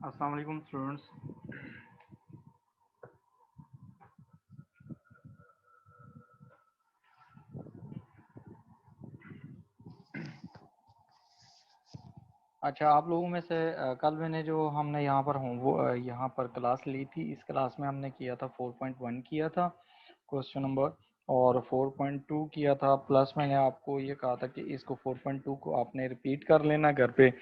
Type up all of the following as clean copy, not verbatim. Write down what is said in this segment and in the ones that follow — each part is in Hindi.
अस्सलाम वालेकुम स्टूडेंट्स। अच्छा, आप लोगों में से कल मैंने जो हमने यहाँ पर हूँ वो यहाँ पर क्लास ली थी। इस क्लास में हमने किया था 4.1 किया था क्वेश्चन नंबर, और 4.2 किया था। प्लस मैंने आपको ये कहा था कि इसको 4.2 को आपने रिपीट कर लेना घर पे,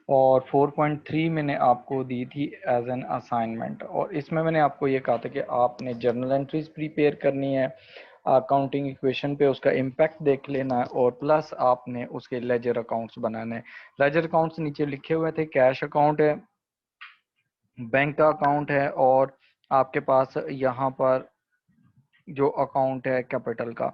और 4.3 मैंने आपको दी थी एज एन असाइनमेंट। और इसमें मैंने आपको ये कहा था कि आपने जर्नल एंट्रीज प्रिपेयर करनी है, अकाउंटिंग इक्वेशन पे उसका इम्पैक्ट देख लेना है, और प्लस आपने उसके लेजर अकाउंट्स बनाने हैं। लेजर अकाउंट्स नीचे लिखे हुए थे, कैश अकाउंट है, बैंक का अकाउंट है, और आपके पास यहाँ पर जो अकाउंट है कैपिटल का,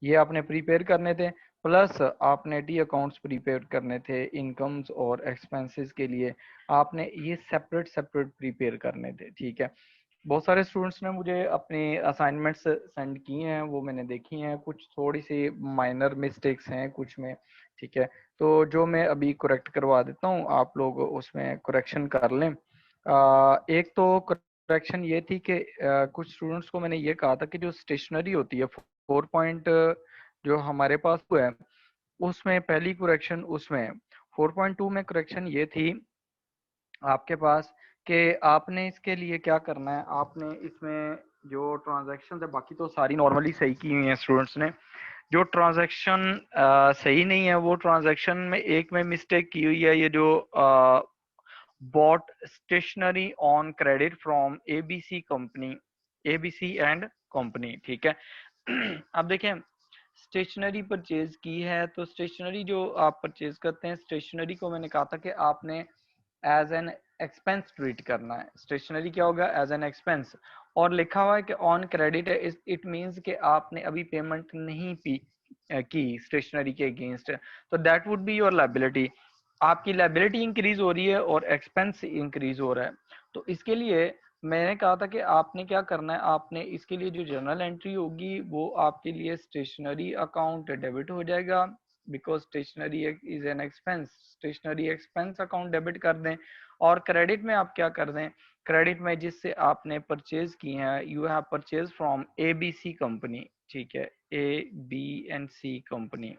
ये आपने प्रिपेयर करने थे। प्लस आपने टी अकाउंट्स प्रिपेयर करने थे इनकम्स और एक्सपेंसेस के लिए, आपने ये सेपरेट सेपरेट प्रिपेयर करने थे। ठीक है, बहुत सारे स्टूडेंट्स ने मुझे अपने असाइनमेंट्स सेंड किए हैं, वो मैंने देखी हैं। कुछ थोड़ी सी माइनर मिस्टेक्स हैं कुछ में। ठीक है, तो जो मैं अभी करेक्ट करवा देता हूँ, आप लोग उसमें करेक्शन कर लें। एक तो करेक्शन ये थी कि कुछ स्टूडेंट्स को मैंने ये कहा था कि जो स्टेशनरी होती है 4 पॉइंट जो हमारे पास है, उसमें पहली करेक्शन उसमें 4.2 में करेक्शन ये थी आपके पास कि आपने इसके लिए क्या करना है। आपने इसमें जो ट्रांजैक्शन है, बाकी तो सारी नॉर्मली सही की हुई हैं स्टूडेंट्स ने। जो ट्रांजैक्शन सही नहीं है, वो ट्रांजैक्शन में एक में मिस्टेक की हुई है। ये जो bought stationery on credit from ABC company, ABC and company. ठीक है, अब देखें, स्टेशनरी परचेज की है, तो स्टेशनरी जो आप परचेज करते हैं, स्टेशनरी को मैंने कहा था कि आपने एज एन एक्सपेंस ट्रीट करना है। स्टेशनरी क्या होगा, एज एन एक्सपेंस। और लिखा हुआ है कि ऑन क्रेडिट है, इट मींस कि आपने अभी पेमेंट नहीं की स्टेशनरी के अगेंस्ट, तो that would be your liability. आपकी लायबिलिटी इंक्रीज हो रही है और एक्सपेंस इंक्रीज हो रहा है। तो इसके लिए मैंने कहा था कि आपने क्या करना है, आपने इसके लिए जो जर्नल एंट्री होगी वो आपके लिए स्टेशनरी अकाउंट डेबिट हो जाएगा, because stationery is an expense. Stationery expense account debit कर दें, और क्रेडिट में आप क्या कर दें, क्रेडिट में जिससे आपने परचेज की है, you have purchase from ABC company. ठीक है, A B and C company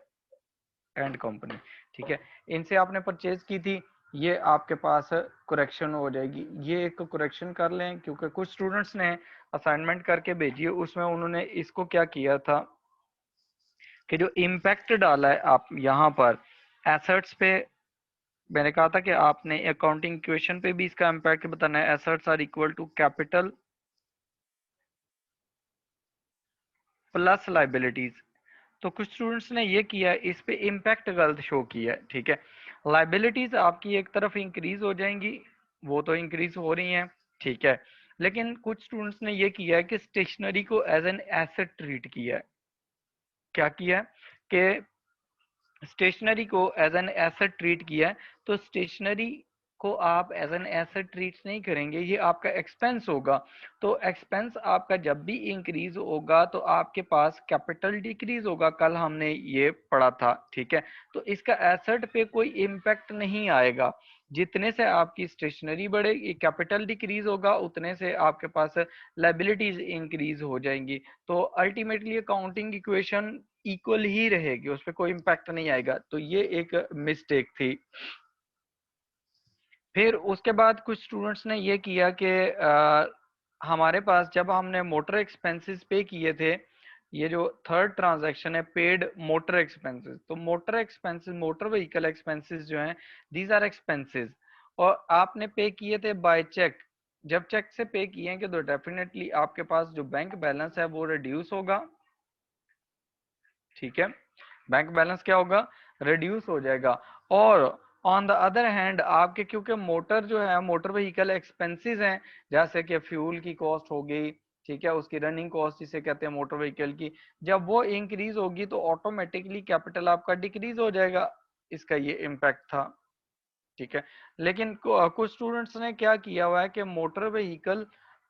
and company. ठीक है, इनसे आपने परचेज की थी, ये आपके पास करेक्शन हो जाएगी। ये एक करेक्शन कर लें, क्योंकि कुछ स्टूडेंट्स ने असाइनमेंट करके भेजी है, उसमें उन्होंने इसको क्या किया था कि जो इम्पैक्ट डाला है आप यहाँ पर एसेट्स पे। मैंने कहा था कि आपने अकाउंटिंग इक्वेशन पे भी इसका इम्पैक्ट बताना है। Assets are equal to capital plus liabilities. तो कुछ स्टूडेंट्स ने ये किया है, इस पे इम्पैक्ट गलत शो किया है। ठीक है, लाइबिलिटीज आपकी एक तरफ इंक्रीज हो जाएंगी, वो तो इंक्रीज हो रही हैं। ठीक है, लेकिन कुछ स्टूडेंट्स ने ये किया है कि स्टेशनरी को एज एन एसेट ट्रीट किया है। क्या किया है कि स्टेशनरी को एज एन एसेट ट्रीट किया है। तो स्टेशनरी को आप एज एन एसेट ट्रीट नहीं करेंगे, ये आपका एक्सपेंस होगा। तो एक्सपेंस आपका जब भी इंक्रीज होगा तो आपके पास कैपिटल डिक्रीज होगा, कल हमने ये पढ़ा था। ठीक है, तो इसका एसेट पे कोई इम्पैक्ट नहीं आएगा। जितने से आपकी स्टेशनरी बढ़ेगी, कैपिटल डिक्रीज होगा, उतने से आपके पास लाइबिलिटीज इंक्रीज हो जाएंगी। तो अल्टीमेटली अकाउंटिंग इक्वेशन इक्वल ही रहेगी, उस पर कोई इम्पैक्ट नहीं आएगा। तो ये एक मिस्टेक थी। फिर उसके बाद कुछ स्टूडेंट्स ने ये किया कि हमारे पास जब हमने मोटर एक्सपेंसेस पे किए थे, ये जो थर्ड ट्रांजैक्शन है पेड मोटर एक्सपेंसेस, तो motor expenses, motor vehicle expenses जो हैं, दीज आर एक्सपेंसेस, और आपने पे किए थे बाय चेक। जब चेक से पे किए हैं कि तो डेफिनेटली आपके पास जो बैंक बैलेंस है वो रिड्यूस होगा। ठीक है, बैंक बैलेंस क्या होगा, रिड्यूस हो जाएगा। और ऑन द अदर हैंड आपके, क्योंकि मोटर जो है, मोटर व्हीकल एक्सपेंसेस हैं, जैसे कि फ्यूल की कॉस्ट हो गई, ठीक है, उसकी रनिंग कॉस्ट जिसे कहते हैं मोटर व्हीकल की, जब वो इंक्रीज होगी तो ऑटोमेटिकली कैपिटल आपका डिक्रीज हो जाएगा। इसका ये इम्पैक्ट था। ठीक है, लेकिन कुछ स्टूडेंट्स ने क्या किया हुआ है कि मोटर व्हीकल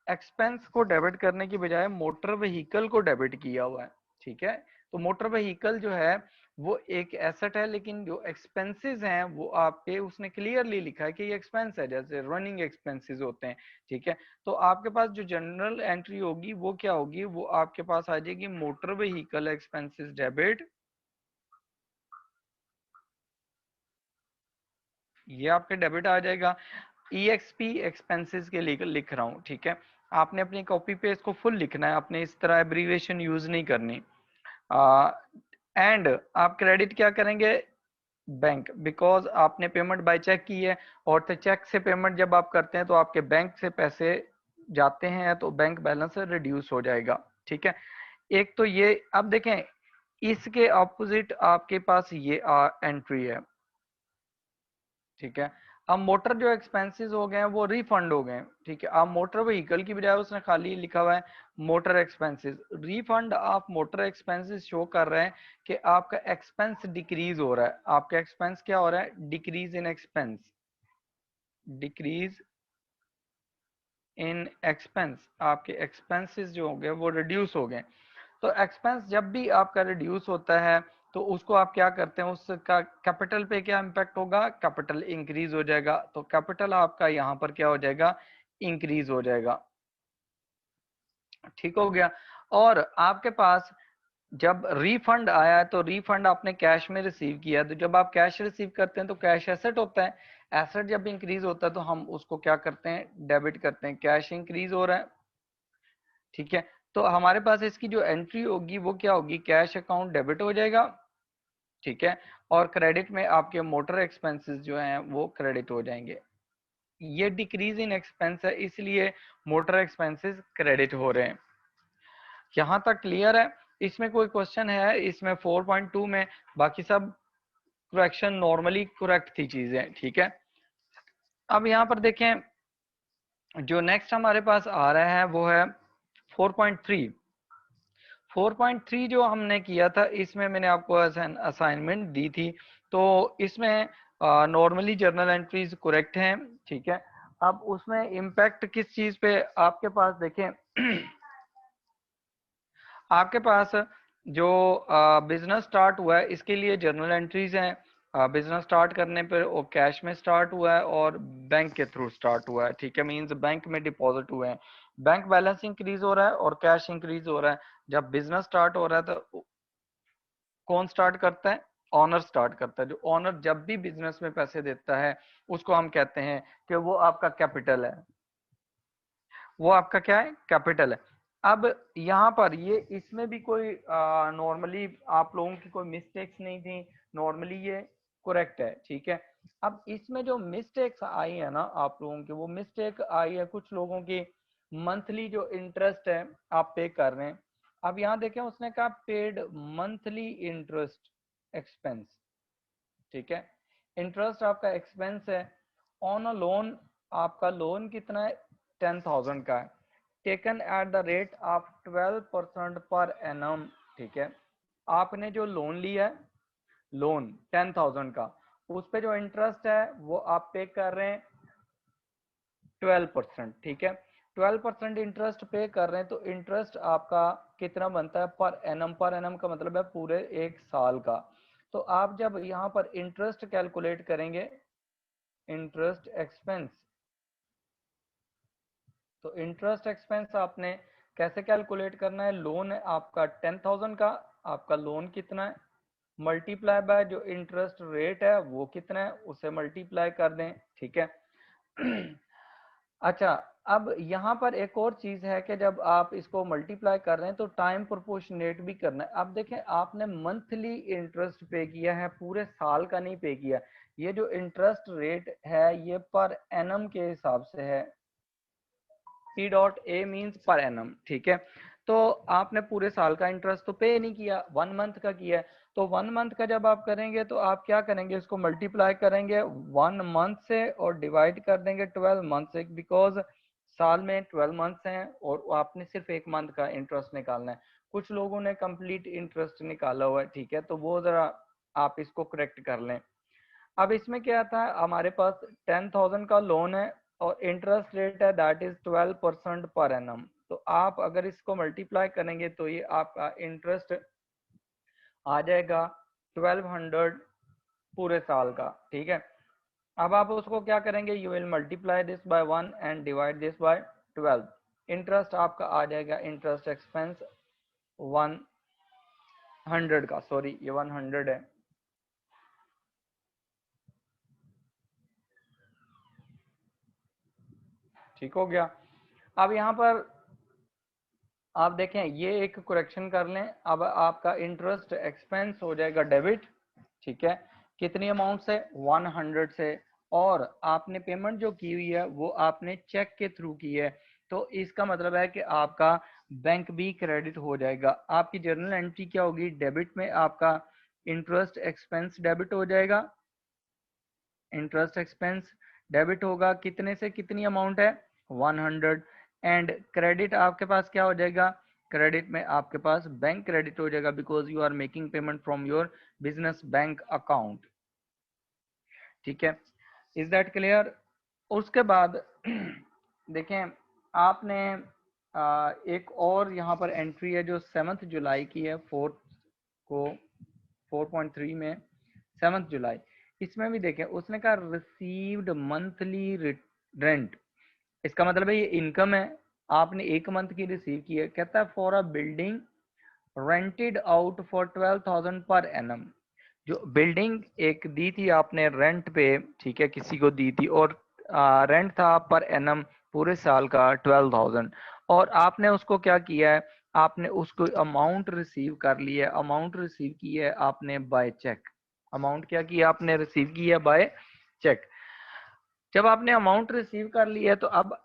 एक्सपेंस को डेबिट करने की बजाय मोटर व्हीकल को डेबिट किया हुआ है। ठीक है, तो मोटर व्हीकल जो है वो एक एसेट है, लेकिन जो एक्सपेंसेस हैं वो आपके उसने क्लियरली लिखा है कि ये एक्सपेंस है, जैसे रनिंग एक्सपेंसेस होते हैं, ठीक है। तो आपके पास जो जनरल एंट्री होगी वो क्या होगी, वो आपके पास आ जाएगी मोटर व्हीकल एक्सपेंसेस डेबिट, ये आपके डेबिट आ जाएगा। EXP एक्सपेंसेस के लिए लिख रहा हूँ, ठीक है। आपने अपनी कॉपी पे इसको फुल लिखना है, आपने इस तरह एब्रीविएशन यूज नहीं करनी। एंड आप क्रेडिट क्या करेंगे, बैंक, बिकॉज आपने पेमेंट बाय चेक की है, और तो चेक से पेमेंट जब आप करते हैं तो आपके बैंक से पैसे जाते हैं तो बैंक बैलेंस रिड्यूस हो जाएगा, ठीक है। एक तो ये, अब देखें इसके ऑपोजिट आपके पास ये एंट्री है, ठीक है। अब मोटर जो एक्सपेंसेस हो गए हैं वो रिफंड हो गए, ठीक है। अब मोटर व्हीकल की बजाय उसने खाली लिखा हुआ है motor expenses, refund of motor expenses show कर रहे हैं कि आपका एक्सपेंस डिक्रीज हो रहा है, आपका एक्सपेंस क्या हो रहा है, decrease in expense, decrease in expense, आपके एक्सपेंसेस जो हो गए वो रिड्यूस हो गए। तो एक्सपेंस जब भी आपका रिड्यूस होता है तो उसको आप क्या करते हैं, उसका कैपिटल पे क्या इम्पैक्ट होगा, कैपिटल इंक्रीज हो जाएगा, तो कैपिटल आपका यहाँ पर क्या हो जाएगा, इंक्रीज हो जाएगा, ठीक हो गया। और आपके पास जब रिफंड आया तो रिफंड आपने कैश में रिसीव किया, तो जब आप कैश रिसीव करते हैं तो कैश एसेट होता है, एसेट जब इंक्रीज होता है तो हम उसको क्या करते हैं, डेबिट करते हैं, कैश इंक्रीज हो रहा है, ठीक है। तो हमारे पास इसकी जो एंट्री होगी वो क्या होगी, कैश अकाउंट डेबिट हो जाएगा, ठीक है। और क्रेडिट में आपके मोटर एक्सपेंसेस जो हैं वो क्रेडिट हो जाएंगे, ये डिक्रीज इन एक्सपेंस है इसलिए मोटर एक्सपेंसेस क्रेडिट हो रहे हैं। यहाँ तक क्लियर है, इसमें कोई क्वेश्चन है इसमें 4.2 में, बाकी सब करेक्शन नॉर्मली करेक्ट थी चीजें, ठीक है। अब यहाँ पर देखें जो नेक्स्ट हमारे पास आ रहा है वो है 4.3। 4.3 जो हमने किया था इसमें मैंने आपको असाइनमेंट दी थी, तो इसमें नॉर्मली जर्नल एंट्रीज करेक्ट हैं, ठीक है। अब उसमें इम्पैक्ट किस चीज पे आपके पास देखें आपके पास जो बिजनेस स्टार्ट हुआ है इसके लिए जर्नल एंट्रीज हैं, बिजनेस स्टार्ट करने पर वो कैश में स्टार्ट हुआ है और बैंक के थ्रू स्टार्ट हुआ है, ठीक है, मींस बैंक में डिपॉजिट हुए हैं, बैंक बैलेंस इंक्रीज हो रहा है और कैश इंक्रीज हो रहा है। जब बिजनेस स्टार्ट हो रहा है तो कौन स्टार्ट करता है, ऑनर स्टार्ट करता है, जो ऑनर जब भी बिजनेस में पैसे देता है उसको हम कहते हैं कि वो आपका कैपिटल है, वो आपका क्या है, कैपिटल है। अब यहाँ पर ये इसमें भी कोई नॉर्मली आप लोगों की कोई मिस्टेक्स नहीं थी, नॉर्मली ये करेक्ट है, ठीक है। अब इसमें जो मिस्टेक्स आई है ना आप लोगों की, वो मिस्टेक आई है कुछ लोगों की, मंथली जो इंटरेस्ट है आप पे कर रहे हैं। अब यहाँ देखें उसने कहा पेड मंथली इंटरेस्ट एक्सपेंस, ठीक है, इंटरेस्ट आपका एक्सपेंस है ऑन अ लोन, आपका लोन कितना है, 10,000 का है, taken at the rate of 12% per annum, ठीक है। आपने जो लोन लिया है, लोन 10,000 का, उस पे जो इंटरेस्ट है वो आप पे कर रहे हैं 12%, ठीक है। 12% इंटरेस्ट पे कर रहे हैं तो इंटरेस्ट आपका कितना बनता है, पर एनम, पर एनम का मतलब है पूरे एक साल का। तो आप जब यहाँ पर इंटरेस्ट कैलकुलेट करेंगे, इंटरेस्ट एक्सपेंस, तो इंटरेस्ट एक्सपेंस आपने कैसे कैलकुलेट करना है, लोन है आपका 10,000 का, आपका लोन कितना है, मल्टीप्लाई बाय जो इंटरेस्ट रेट है वो कितना है उसे मल्टीप्लाई कर दें, ठीक है। अच्छा, अब यहाँ पर एक और चीज है कि जब आप इसको मल्टीप्लाई कर रहे हैं तो टाइम प्रोपोर्शनेट भी करना है। अब देखें आपने मंथली इंटरेस्ट पे किया है, पूरे साल का नहीं पे किया, ये जो इंटरेस्ट रेट है ये पर एनम के हिसाब से है, P dot A means per annum, ठीक है। तो आपने पूरे साल का इंटरेस्ट तो पे नहीं किया, 1 मंथ का किया है, तो 1 मंथ का जब आप करेंगे तो आप क्या करेंगे, इसको मल्टीप्लाई करेंगे 1 मंथ से और डिवाइड कर देंगे 12 मंथ से, बिकॉज साल में 12 मंथ्स हैं और आपने सिर्फ 1 मंथ का इंटरेस्ट निकालना है। कुछ लोगों ने कंप्लीट इंटरेस्ट निकाला हुआ है, ठीक है, तो वो जरा आप इसको करेक्ट कर लें। अब इसमें क्या आता है, हमारे पास 10,000 का लोन है और इंटरेस्ट रेट है दैट इज 12% पर एनम, तो आप अगर इसको मल्टीप्लाई करेंगे तो ये आपका इंटरेस्ट आ जाएगा 1200 पूरे साल का, ठीक है। अब आप उसको क्या करेंगे, you will multiply this by 1 and divide this by 12। Interest आपका आ जाएगा, इंटरेस्ट एक्सपेंस 100 का, सॉरी ये 100 है, ठीक हो गया। अब यहाँ पर आप देखें, ये एक करेक्शन कर लें। अब आपका इंटरेस्ट एक्सपेंस हो जाएगा डेबिट, ठीक है। कितनी अमाउंट से, 100 से। और आपने पेमेंट जो की हुई है वो आपने चेक के थ्रू की है, तो इसका मतलब है कि आपका बैंक भी क्रेडिट हो जाएगा। आपकी जर्नल एंट्री क्या होगी, डेबिट में आपका इंटरेस्ट एक्सपेंस डेबिट हो जाएगा, इंटरेस्ट एक्सपेंस डेबिट होगा, कितने से कितनी अमाउंट है, 100। एंड क्रेडिट आपके पास क्या हो जाएगा, क्रेडिट में आपके पास बैंक क्रेडिट हो जाएगा, because you are making payment from your business bank account, ठीक है। Is that clear. उसके बाद देखें, आपने एक और यहाँ पर एंट्री है जो 7 जुलाई की है, फोर्थ को 4.3 में 7 जुलाई, इसमें भी देखें उसने कहा रिसीव्ड मंथली रेंट। इसका मतलब है ये इनकम है, आपने एक मंथ की रिसीव की है। कहता है for a building rented out for 12,000 per annum. जो बिल्डिंग एक दी थी आपने रेंट पे, ठीक है, किसी को दी थी, और रेंट था पर एनम पूरे साल का 12,000, और आपने उसको क्या किया है, आपने उसको अमाउंट रिसीव कर लिया है। अमाउंट रिसीव की है आपने बाय चेक, अमाउंट क्या की आपने रिसीव की है बाय चेक। जब आपने अमाउंट रिसीव कर ली है तो अब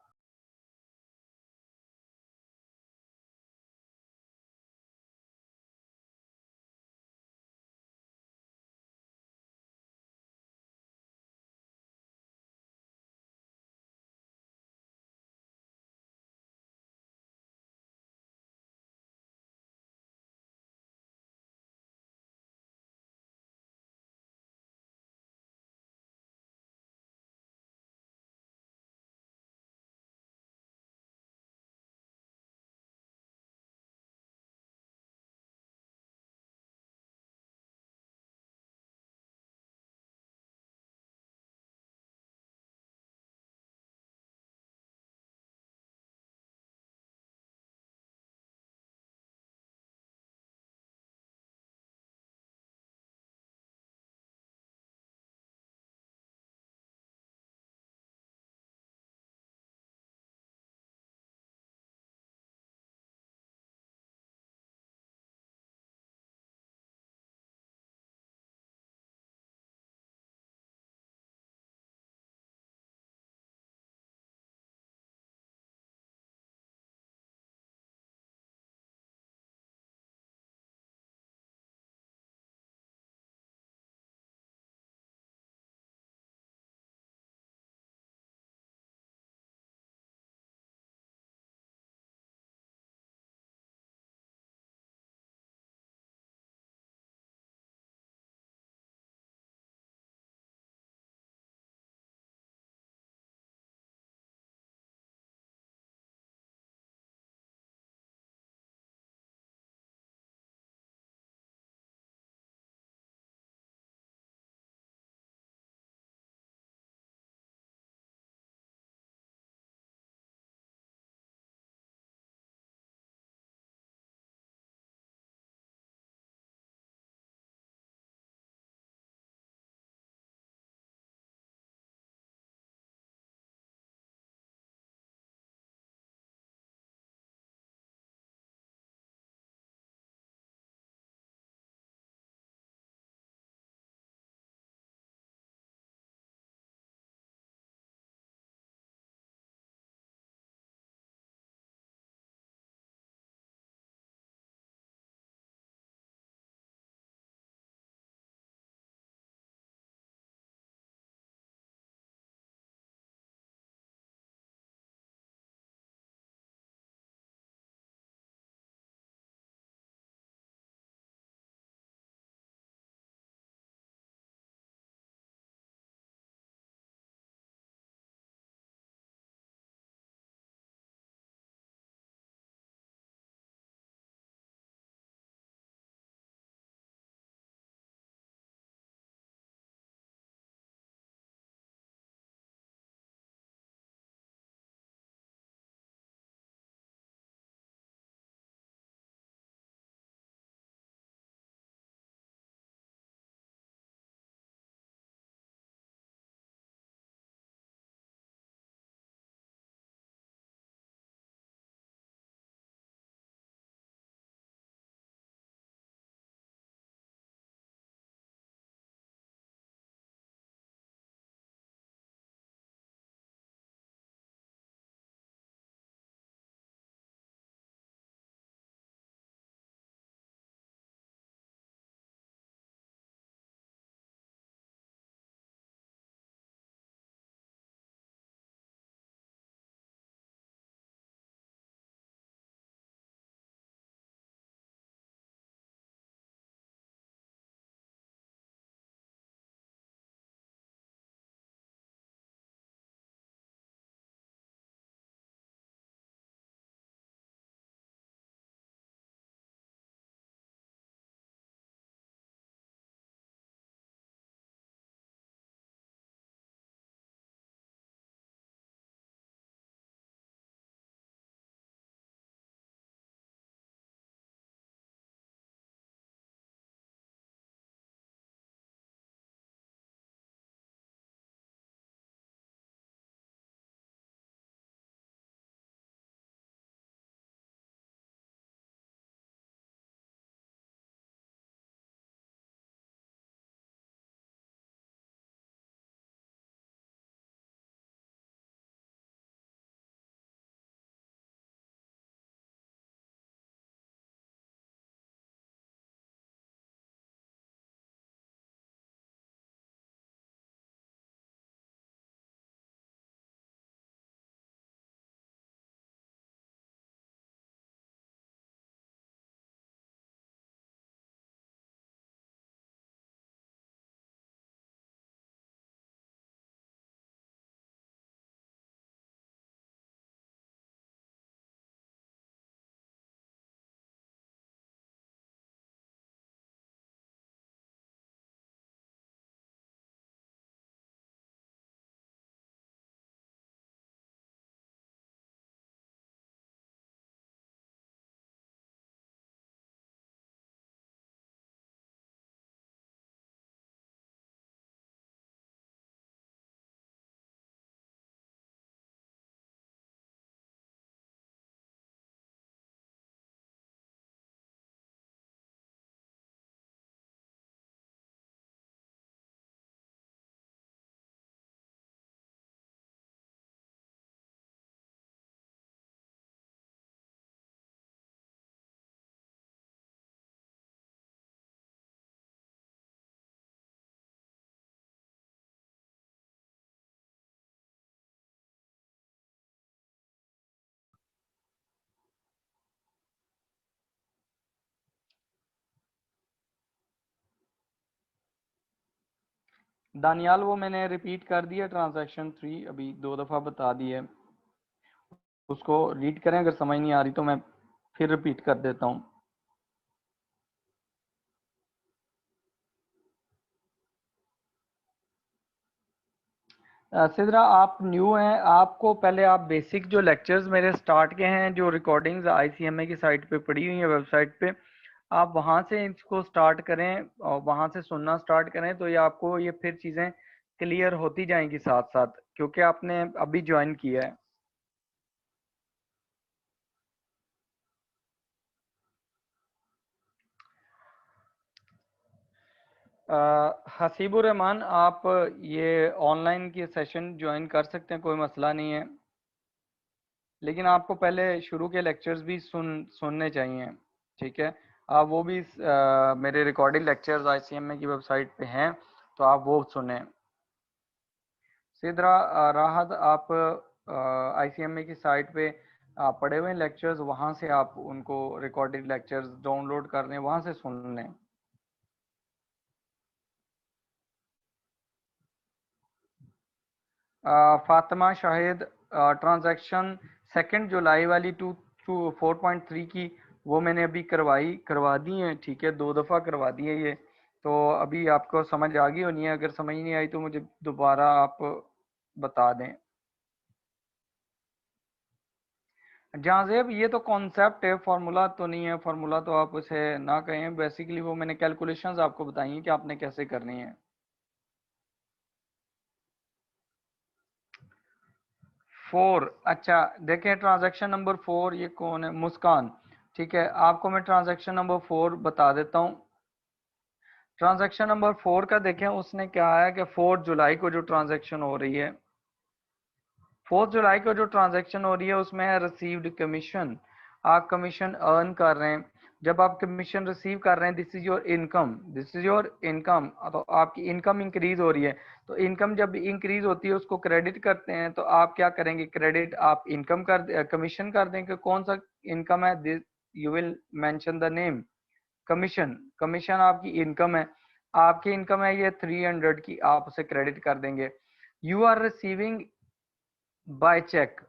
दानियाल वो मैंने रिपीट कर दिया, ट्रांजैक्शन 3 अभी 2 दफ़ा बता दी है, उसको रीड करें, अगर समझ नहीं आ रही तो मैं फिर रिपीट कर देता हूँ। सिद्रा आप न्यू हैं, आपको पहले आप बेसिक जो लेक्चर्स मेरे स्टार्ट के हैं, जो रिकॉर्डिंग्स आईसीएमए की साइट पे पड़ी हुई है, वेबसाइट पे, आप वहां से इसको स्टार्ट करें और वहां से सुनना स्टार्ट करें, तो ये आपको ये फिर चीज़ें क्लियर होती जाएंगी साथ साथ, क्योंकि आपने अभी ज्वाइन किया है। हसीबुर रहमान, आप ये ऑनलाइन की सेशन ज्वाइन कर सकते हैं, कोई मसला नहीं है, लेकिन आपको पहले शुरू के लेक्चर्स भी सुनने चाहिए। ठीक है, आप वो भी मेरे रिकॉर्डेड लेक्चर्स आईसीएमए की वेबसाइट पे हैं, तो आप वो सुने। सीधरा राहत, आप आईसीएमए की साइट पे आप पढ़े हुए लेक्चर्स, वहाँ से आप उनको रिकॉर्डेड लेक्चर्स डाउनलोड कर लें, वहाँ से सुन लें। फातिमा शाहिद, ट्रांजैक्शन 2 जुलाई वाली टू टू 4.3 की, वो मैंने अभी करवा दी है। ठीक है, 2 दफ़ा करवा दी है ये, तो अभी आपको समझ आ गई होनी है, अगर समझ नहीं आई तो मुझे दोबारा आप बता दें। जहाजेब, ये तो कॉन्सेप्ट है, फार्मूला तो नहीं है, फार्मूला तो आप उसे ना कहें, बेसिकली वो मैंने कैलकुलेशंस आपको बताई हैं कि आपने कैसे करनी है। 4, अच्छा देखें, ट्रांजैक्शन नंबर 4 ये कौन है, मुस्कान। ठीक है, आपको मैं ट्रांजैक्शन नंबर 4 बता देता हूँ। ट्रांजैक्शन नंबर 4 का देखें, उसने क्या है कि 4 जुलाई को जो ट्रांजैक्शन हो रही है, 4 जुलाई को जो ट्रांजैक्शन हो रही है, उसमें है रिसीव्ड कमीशन। आप कमीशन अर्न कर रहे हैं, जब आप कमीशन रिसीव कर रहे हैं, this is your income, this is your income, तो आपकी इनकम इंक्रीज हो रही है। तो इनकम जब इंक्रीज होती है, उसको क्रेडिट करते हैं, तो आप क्या करेंगे, क्रेडिट आप इनकम कर कमीशन कर देंगे। कौन सा इनकम है, this you will mention the name, commission, commission आपकी इनकम है, आपकी इनकम है ये 300 की, आप उसे क्रेडिट कर देंगे। You are receiving by cheque,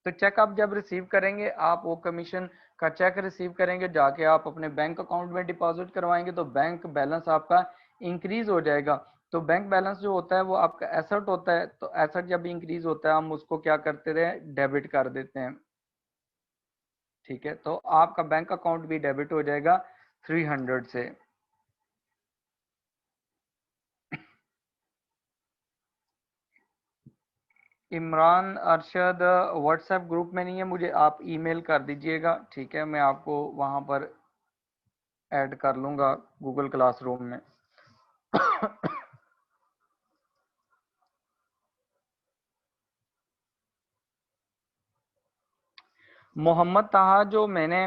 तो चेक आप जब रिसीव करेंगे, आप वो कमीशन का चेक रिसीव करेंगे, जाके आप अपने बैंक अकाउंट में डिपॉजिट करवाएंगे, तो बैंक बैलेंस आपका इंक्रीज हो जाएगा। तो बैंक बैलेंस जो होता है वो आपका एसेट होता है, तो एसेट जब इंक्रीज होता है, हम उसको क्या करते रहे, डेबिट कर देते हैं। ठीक है, तो आपका बैंक अकाउंट भी डेबिट हो जाएगा 300 से। इमरान अरशद व्हाट्सएप ग्रुप में नहीं है, मुझे आप ईमेल कर दीजिएगा। ठीक है, मैं आपको वहां पर ऐड कर लूंगा गूगल क्लासरूम में। मोहम्मद ताहा, जो मैंने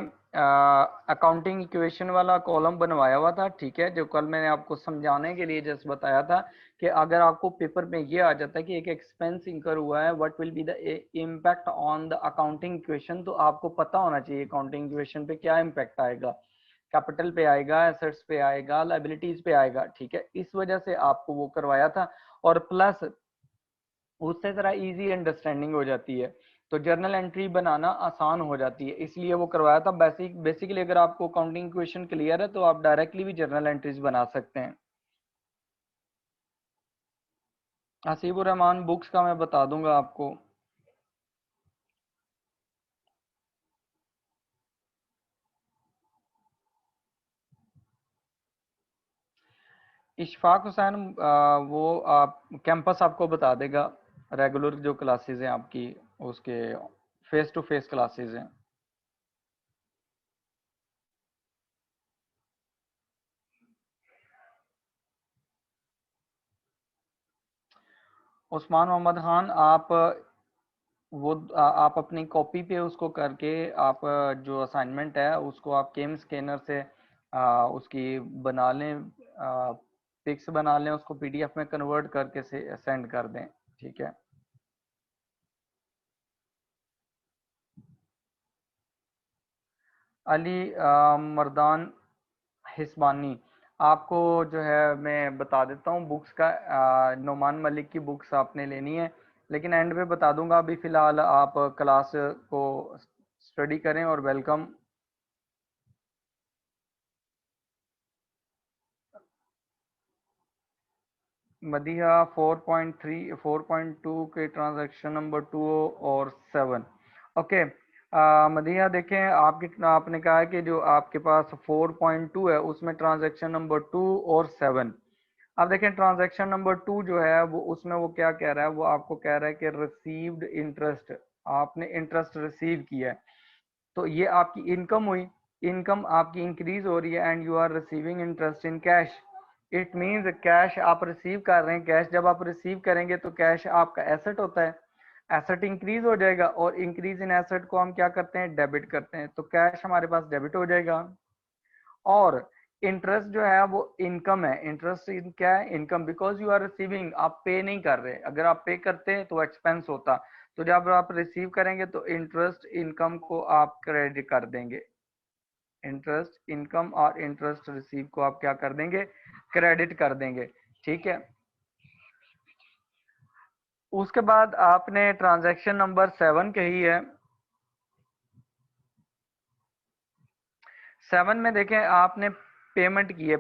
अकाउंटिंग इक्वेशन वाला कॉलम बनवाया हुआ था, ठीक है, जो कल मैंने आपको समझाने के लिए जस्ट बताया था, कि अगर आपको पेपर में ये आ जाता है कि एक एक्सपेंस इंकर हुआ है, what will be the impact on the accounting equation, तो आपको पता होना चाहिए अकाउंटिंग इक्वेशन पे क्या इम्पैक्ट आएगा, कैपिटल पे आएगा, एसेट्स पे आएगा, लाइबिलिटीज पे आएगा। ठीक है, इस वजह से आपको वो करवाया था, और प्लस उससे जरा इजी अंडरस्टैंडिंग हो जाती है, तो जर्नल एंट्री बनाना आसान हो जाती है, इसलिए वो करवाया था। बेसिकली अगर आपको अकाउंटिंग क्वेश्चन क्लियर है, तो आप डायरेक्टली भी जर्नल एंट्रीज बना सकते हैं। हसीबुर रहमान, बुक्स का मैं बता दूंगा आपको। इशफाक हुसैन, वो आप कैंपस आपको बता देगा, रेगुलर जो क्लासेस हैं आपकी, उसके फेस टू फेस क्लासेस हैं। उस्मान मोहम्मद खान, आप वो आप अपनी कॉपी पे उसको करके, आप जो असाइनमेंट है उसको आप केम स्कैनर से उसकी बना लें, पिक्स बना लें, उसको पीडीएफ में कन्वर्ट करके से सेंड कर दें। ठीक है। अली मर्दान हिस्बानी, आपको जो है मैं बता देता हूँ बुक्स का। नोमान मलिक की बुक्स आपने लेनी है, लेकिन एंड पे बता दूंगा। अभी फ़िलहाल आप क्लास को स्टडी करें और वेलकम। मदीहा 4.3 4.2 के ट्रांजैक्शन नंबर 2 और 7। ओके। मदीहा देखें, आपने कहा है कि जो आपके पास 4.2 है उसमें ट्रांजैक्शन नंबर 2 और 7। अब देखें ट्रांजैक्शन नंबर 2 जो है वो उसमें वो क्या कह रहा है, वो आपको कह रहा है कि रिसीव्ड इंटरेस्ट, आपने इंटरेस्ट रिसीव किया है। तो ये आपकी इनकम हुई। इनकम आपकी इंक्रीज हो रही है and you are receiving interest in cash. It means cash आप रिसीव कर रहे हैं। कैश जब आप रिसीव करेंगे तो कैश आपका एसेट होता है। एसेट इंक्रीज हो जाएगा और इंक्रीज इन एसेट को हम क्या करते हैं, डेबिट करते हैं। तो कैश हमारे पास डेबिट हो जाएगा। और इंटरेस्ट जो है वो इनकम है। इंटरेस्ट इन क्या है, income, because you are receiving, आप पे नहीं कर रहे। अगर आप पे करते हैं तो एक्सपेंस होता। तो जब आप रिसीव करेंगे तो इंटरेस्ट इनकम को आप क्रेडिट कर देंगे। इंटरेस्ट इनकम और इंटरेस्ट रिसीव को आप क्या कर देंगे, क्रेडिट कर देंगे। ठीक है। उसके बाद आपने ट्रांजैक्शन नंबर 7 कही है। 7 में देखें आपने पेमेंट की है।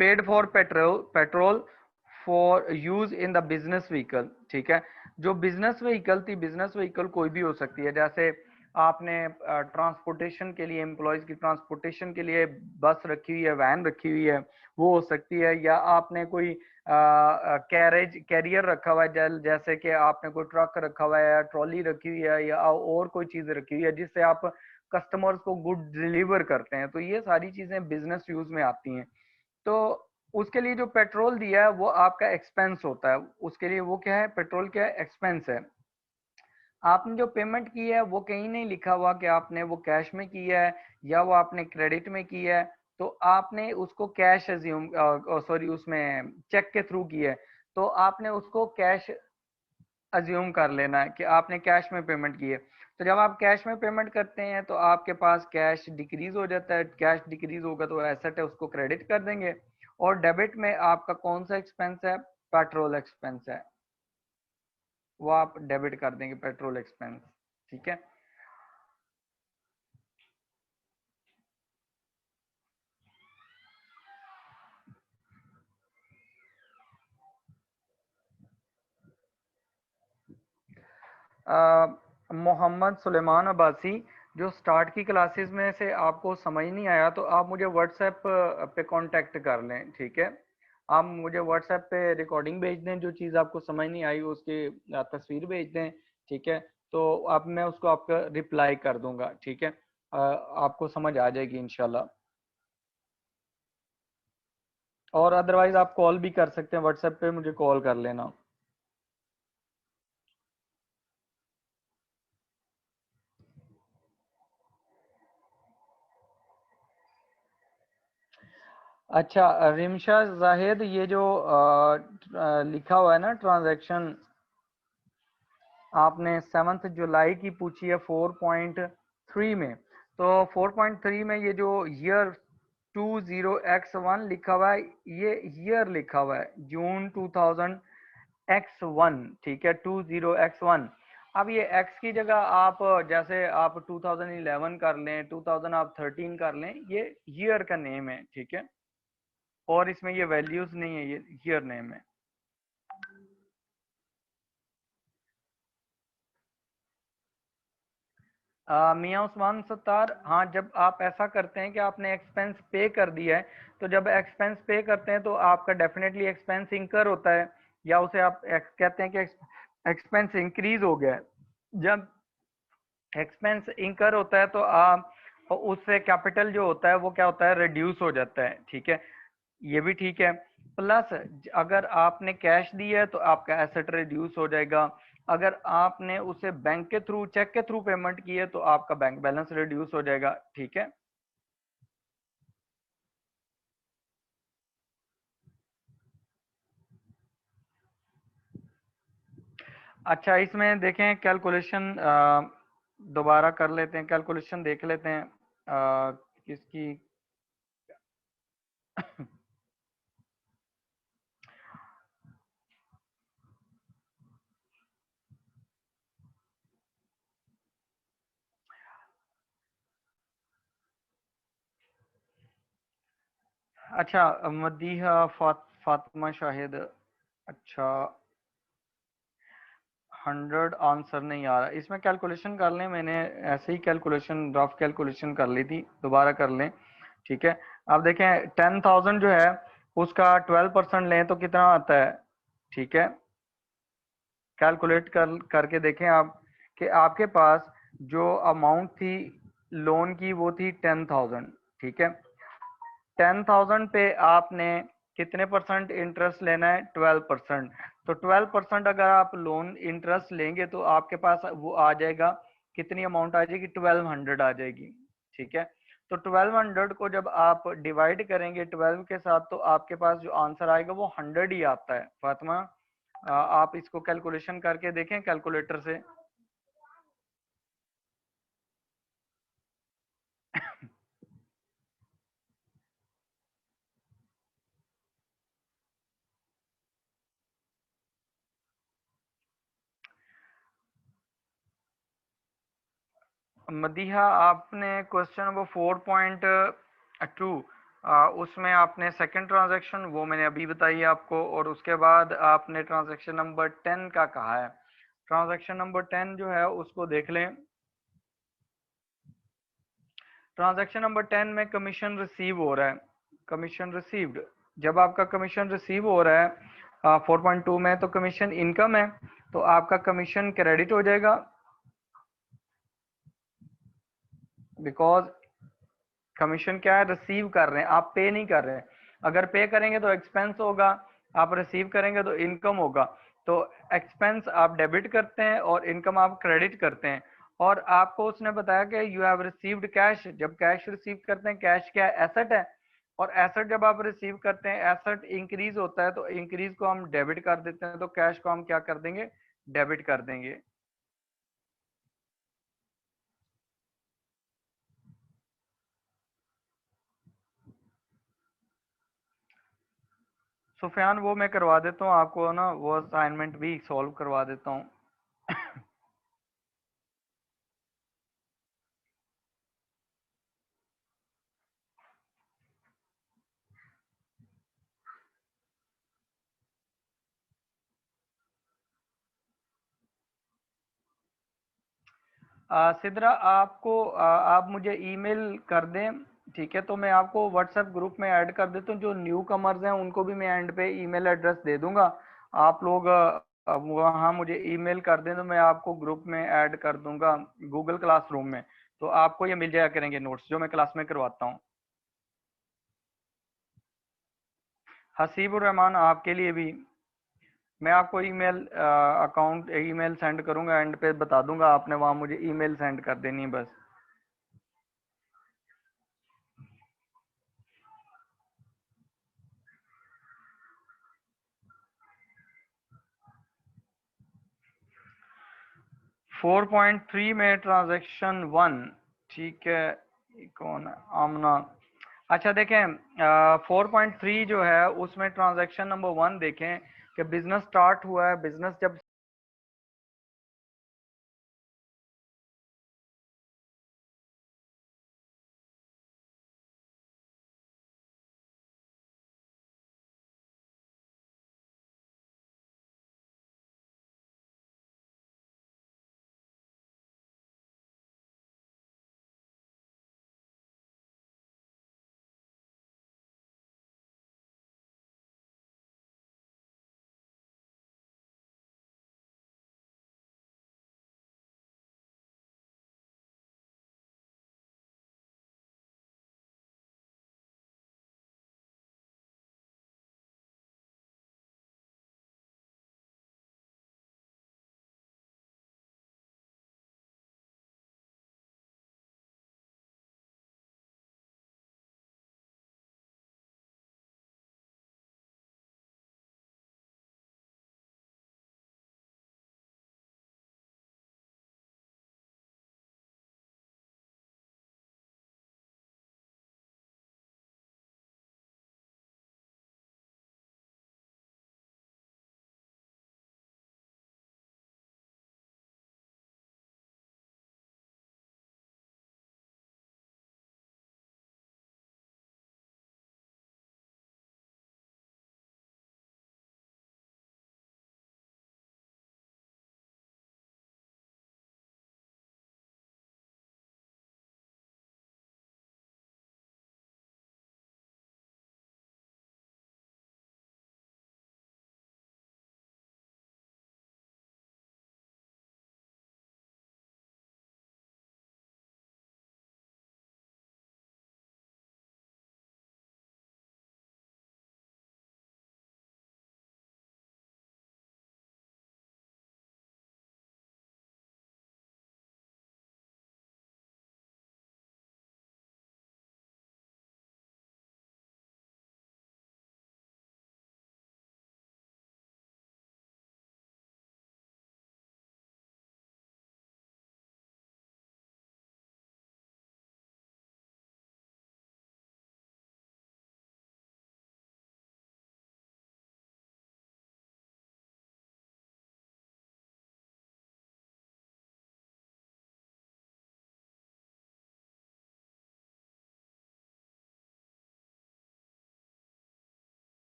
Paid for petrol for use in the business vehicle. ठीक है। जो बिजनेस व्हीकल थी, बिजनेस व्हीकल कोई भी हो सकती है। जैसे आपने ट्रांसपोर्टेशन के लिए, एम्प्लॉयज की ट्रांसपोर्टेशन के लिए बस रखी हुई है, वैन रखी हुई है, वो हो सकती है। या आपने कोई कैरियर रखा हुआ है, जैसे कि आपने कोई ट्रक रखा हुआ है या ट्रॉली रखी हुई है या और कोई चीज रखी हुई है जिससे आप कस्टमर्स को गुड डिलीवर करते हैं। तो ये सारी चीजें बिजनेस यूज में आती हैं। तो उसके लिए जो पेट्रोल दिया है वो आपका एक्सपेंस होता है। उसके लिए वो क्या है, पेट्रोल क्या है, एक्सपेंस है। आपने जो पेमेंट की है वो कहीं नहीं लिखा हुआ कि आपने वो कैश में की है या वो आपने क्रेडिट में की है। तो आपने उसको कैश एज्यूम, सॉरी, उसमें चेक के थ्रू की है। तो आपने उसको कैश अज्यूम कर लेना है कि आपने कैश में पेमेंट की है। तो जब आप कैश में पेमेंट करते हैं तो आपके पास कैश डिक्रीज हो जाता है। कैश डिक्रीज होगा तो एसेट है, उसको क्रेडिट कर देंगे। और डेबिट में आपका कौन सा एक्सपेंस है, पेट्रोल एक्सपेंस है, वो आप डेबिट कर देंगे, पेट्रोल एक्सपेंस। ठीक है। मोहम्मद सुलेमान अब्बासी, जो स्टार्ट की क्लासेस में से आपको समझ नहीं आया तो आप मुझे व्हाट्सएप पे कांटेक्ट कर लें। ठीक है। आप मुझे व्हाट्सएप पे रिकॉर्डिंग भेज दें, जो चीज़ आपको समझ नहीं आई उसकी तस्वीर भेज दें। ठीक है। तो अब मैं उसको आपका रिप्लाई कर दूंगा। ठीक है। आपको समझ आ जाएगी इंशाल्लाह। और अदरवाइज आप कॉल भी कर सकते हैं, व्हाट्सएप पे मुझे कॉल कर लेना। अच्छा, रिमशा जाहिद, ये जो लिखा हुआ है ना ट्रांजैक्शन, आपने 7 जुलाई की पूछी है 4.3 में। तो 4.3 में ये जो ईयर 20x1 लिखा हुआ है, ये ईयर लिखा हुआ है जून 2000x1। ठीक है, 20x1। अब ये x की जगह आप जैसे आप 2011 कर लें, 2000 आप 13 कर लें, ये ईयर का नेम है। ठीक है। और इसमें ये वैल्यूज नहीं है, ये ईयर नेम है। मियाँ उस्मान सत्तार, हाँ, जब आप ऐसा करते हैं कि आपने एक्सपेंस पे कर दिया है, तो जब एक्सपेंस पे करते हैं तो आपका डेफिनेटली एक्सपेंस इंकर होता है, या उसे आप कहते हैं कि एक्सपेंस इंक्रीज हो गया है। जब एक्सपेंस इंकर होता है तो आप उससे कैपिटल जो होता है वो क्या होता है, रिड्यूस हो जाता है। ठीक है। ये भी ठीक है। प्लस अगर आपने कैश दिया है तो आपका एसेट रिड्यूस हो जाएगा। अगर आपने उसे बैंक के थ्रू, चेक के थ्रू पेमेंट की है तो आपका बैंक बैलेंस रिड्यूस हो जाएगा। ठीक है। अच्छा, इसमें देखें कैलकुलेशन, दोबारा कर लेते हैं, कैलकुलेशन देख लेते हैं किसकी। अच्छा, मदीहा फातिमा शाहिद। अच्छा, 100 आंसर नहीं आ रहा इसमें। कैलकुलेशन कर लें, मैंने ऐसे ही कैलकुलेशन, रफ कैलकुलेशन कर ली थी, दोबारा कर लें। ठीक है, अब देखें 10,000 जो है उसका 12% लें तो कितना आता है। ठीक है, कैलकुलेट करके देखें आप कि आपके पास जो अमाउंट थी लोन की वो थी 10,000। ठीक है, 10,000 पे आपने कितने परसेंट इंटरेस्ट लेना है, 12%। तो 12% अगर आप लोन इंटरेस्ट लेंगे तो आपके पास वो आ जाएगा, कितनी अमाउंट आ जाएगी, 1200 आ जाएगी। ठीक है, तो 1200 को जब आप डिवाइड करेंगे 12 के साथ तो आपके पास जो आंसर आएगा वो 100 ही आता है। फातिमा, आप इसको कैलकुलेशन करके देखें कैलकुलेटर से। मदीहा, आपने क्वेश्चन नंबर 4.2, उसमें आपने सेकंड ट्रांजैक्शन वो मैंने अभी बताई आपको, और उसके बाद आपने ट्रांजैक्शन नंबर 10 का कहा है। ट्रांजैक्शन नंबर 10 जो है उसको देख लें। ट्रांजैक्शन नंबर 10 में कमीशन रिसीव हो रहा है, कमीशन रिसीव्ड। जब आपका कमीशन रिसीव हो रहा है 4.2 में, तो कमीशन इनकम है, तो आपका कमीशन क्रेडिट हो जाएगा, बिकॉज कमीशन क्या है, रिसीव कर रहे हैं, आप पे नहीं कर रहे हैं। अगर पे करेंगे तो एक्सपेंस होगा, आप रिसीव करेंगे तो इनकम होगा। तो एक्सपेंस आप डेबिट करते हैं और इनकम आप क्रेडिट करते हैं। और आपको उसने बताया कि यू हैव रिसीव्ड कैश। जब कैश रिसीव करते हैं, कैश क्या है, एसेट है, और एसेट जब आप रिसीव करते हैं, एसेट इंक्रीज होता है, तो इंक्रीज को हम डेबिट कर देते हैं, तो कैश को हम क्या कर देंगे, डेबिट कर देंगे। सुफियान, वो मैं करवा देता हूँ आपको ना, वो असाइनमेंट भी सॉल्व करवा देता हूँ। सिद्रा, आपको आप मुझे ईमेल कर दें। ठीक है, तो मैं आपको व्हाट्सएप ग्रुप में ऐड कर देता हूँ। जो न्यू कमर्स हैं उनको भी मैं एंड पे ईमेल एड्रेस दे दूंगा। आप लोग वहाँ मुझे ईमेल कर दें तो मैं आपको ग्रुप में ऐड कर दूंगा, गूगल क्लासरूम में। तो आपको ये मिल जाया करेंगे नोट्स जो मैं क्लास में करवाता हूँ। हसीबुर रहमान, आपके लिए भी मैं आपको ईमेल अकाउंट ईमेल सेंड करूंगा, एंड पे बता दूंगा, आपने वहाँ मुझे ईमेल सेंड कर देनी है बस। 4.3 में ट्रांजैक्शन 1। ठीक है, ये कौन है, आमना। अच्छा देखें, 4.3 जो है उसमें ट्रांजैक्शन नंबर 1 देखें कि बिजनेस स्टार्ट हुआ है, बिजनेस जब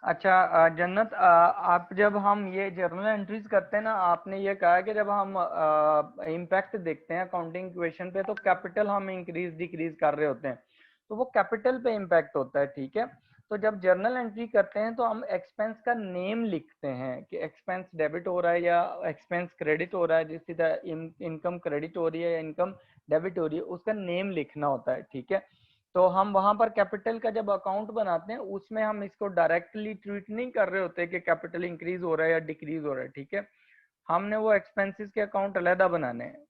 अच्छा जन्नत, आप जब हम ये जर्नल एंट्रीज करते हैं ना, आपने ये कहा कि जब हम इम्पैक्ट देखते हैं अकाउंटिंग इक्वेशन पे, तो कैपिटल हम इंक्रीज डिक्रीज कर रहे होते हैं, तो वो कैपिटल पे इम्पैक्ट होता है, ठीक है। तो जब जर्नल एंट्री करते हैं तो हम एक्सपेंस का नेम लिखते हैं कि एक्सपेंस डेबिट हो रहा है या एक्सपेंस क्रेडिट हो रहा है, जिस तरह इनकम क्रेडिट हो रही है या इनकम डेबिट हो रही है, उसका नेम लिखना होता है, ठीक है। तो हम वहां पर कैपिटल का जब अकाउंट बनाते हैं, उसमें हम इसको डायरेक्टली ट्रीट नहीं कर रहे होते कि कैपिटल इंक्रीज हो रहा है या डिक्रीज हो रहा है, ठीक है। हमने वो एक्सपेंसेस के अकाउंट अलहदा बनाने हैं।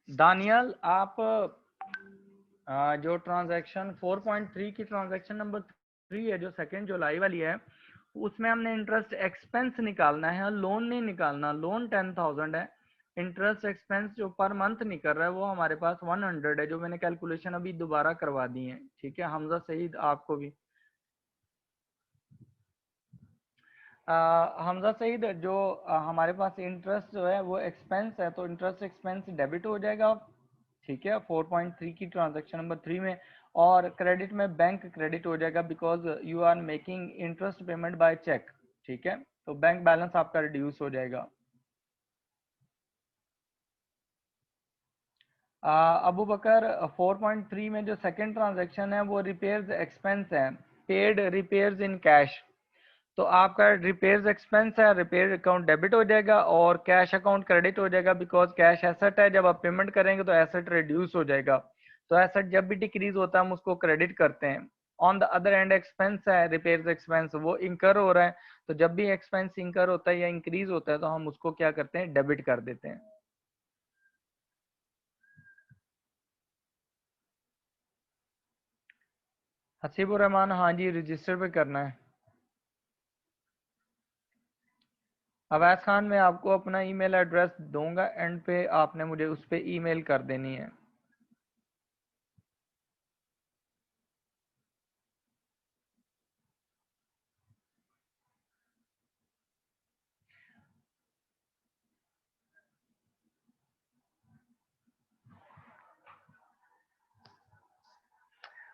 दानियल, आप जो ट्रांजैक्शन 4.3 की ट्रांजैक्शन नंबर 3 है, जो 2 जुलाई वाली है, उसमें हमने इंटरेस्ट एक्सपेंस निकालना है, लोन नहीं निकालना। लोन 10,000 है, इंटरेस्ट एक्सपेंस जो पर मंथ निकल रहा है वो हमारे पास 100 है, जो मैंने कैलकुलेशन अभी दोबारा करवा दी है, ठीक है हमजा सईद, आपको भी। हमजा सईद, जो हमारे पास इंटरेस्ट जो है वो एक्सपेंस है, तो इंटरेस्ट एक्सपेंस डेबिट हो जाएगा, ठीक है, 4.3 की ट्रांजैक्शन नंबर 3 में। और क्रेडिट में बैंक क्रेडिट हो जाएगा, because you are making interest payment by cheque, ठीक है, तो बैंक बैलेंस आपका रिड्यूस हो जाएगा। अबू बकर, 4.3 में जो सेकंड ट्रांजैक्शन है वो रिपेयर्स एक्सपेंस है, पेड रिपेयर्स इन कैश। तो आपका रिपेयर्स एक्सपेंस है, रिपेयर अकाउंट डेबिट हो जाएगा और कैश अकाउंट क्रेडिट हो जाएगा, बिकॉज कैश एसेट है, जब आप पेमेंट करेंगे तो एसेट रिड्यूस हो जाएगा। तो एसेट जब भी डिक्रीज होता है हम उसको क्रेडिट करते हैं। On the other and expense है, रिपेयर्स एक्सपेंस, वो इंकर हो रहा है, तो जब भी एक्सपेंस इंकर होता है या इंक्रीज होता है तो हम उसको क्या करते हैं, डेबिट कर देते हैं। हसीबुर रहमान, हाँ जी, रजिस्टर पे करना है। अवैस खान, मैं आपको अपना ईमेल एड्रेस दूंगा एंड पे, आपने मुझे उस पे ईमेल कर देनी है।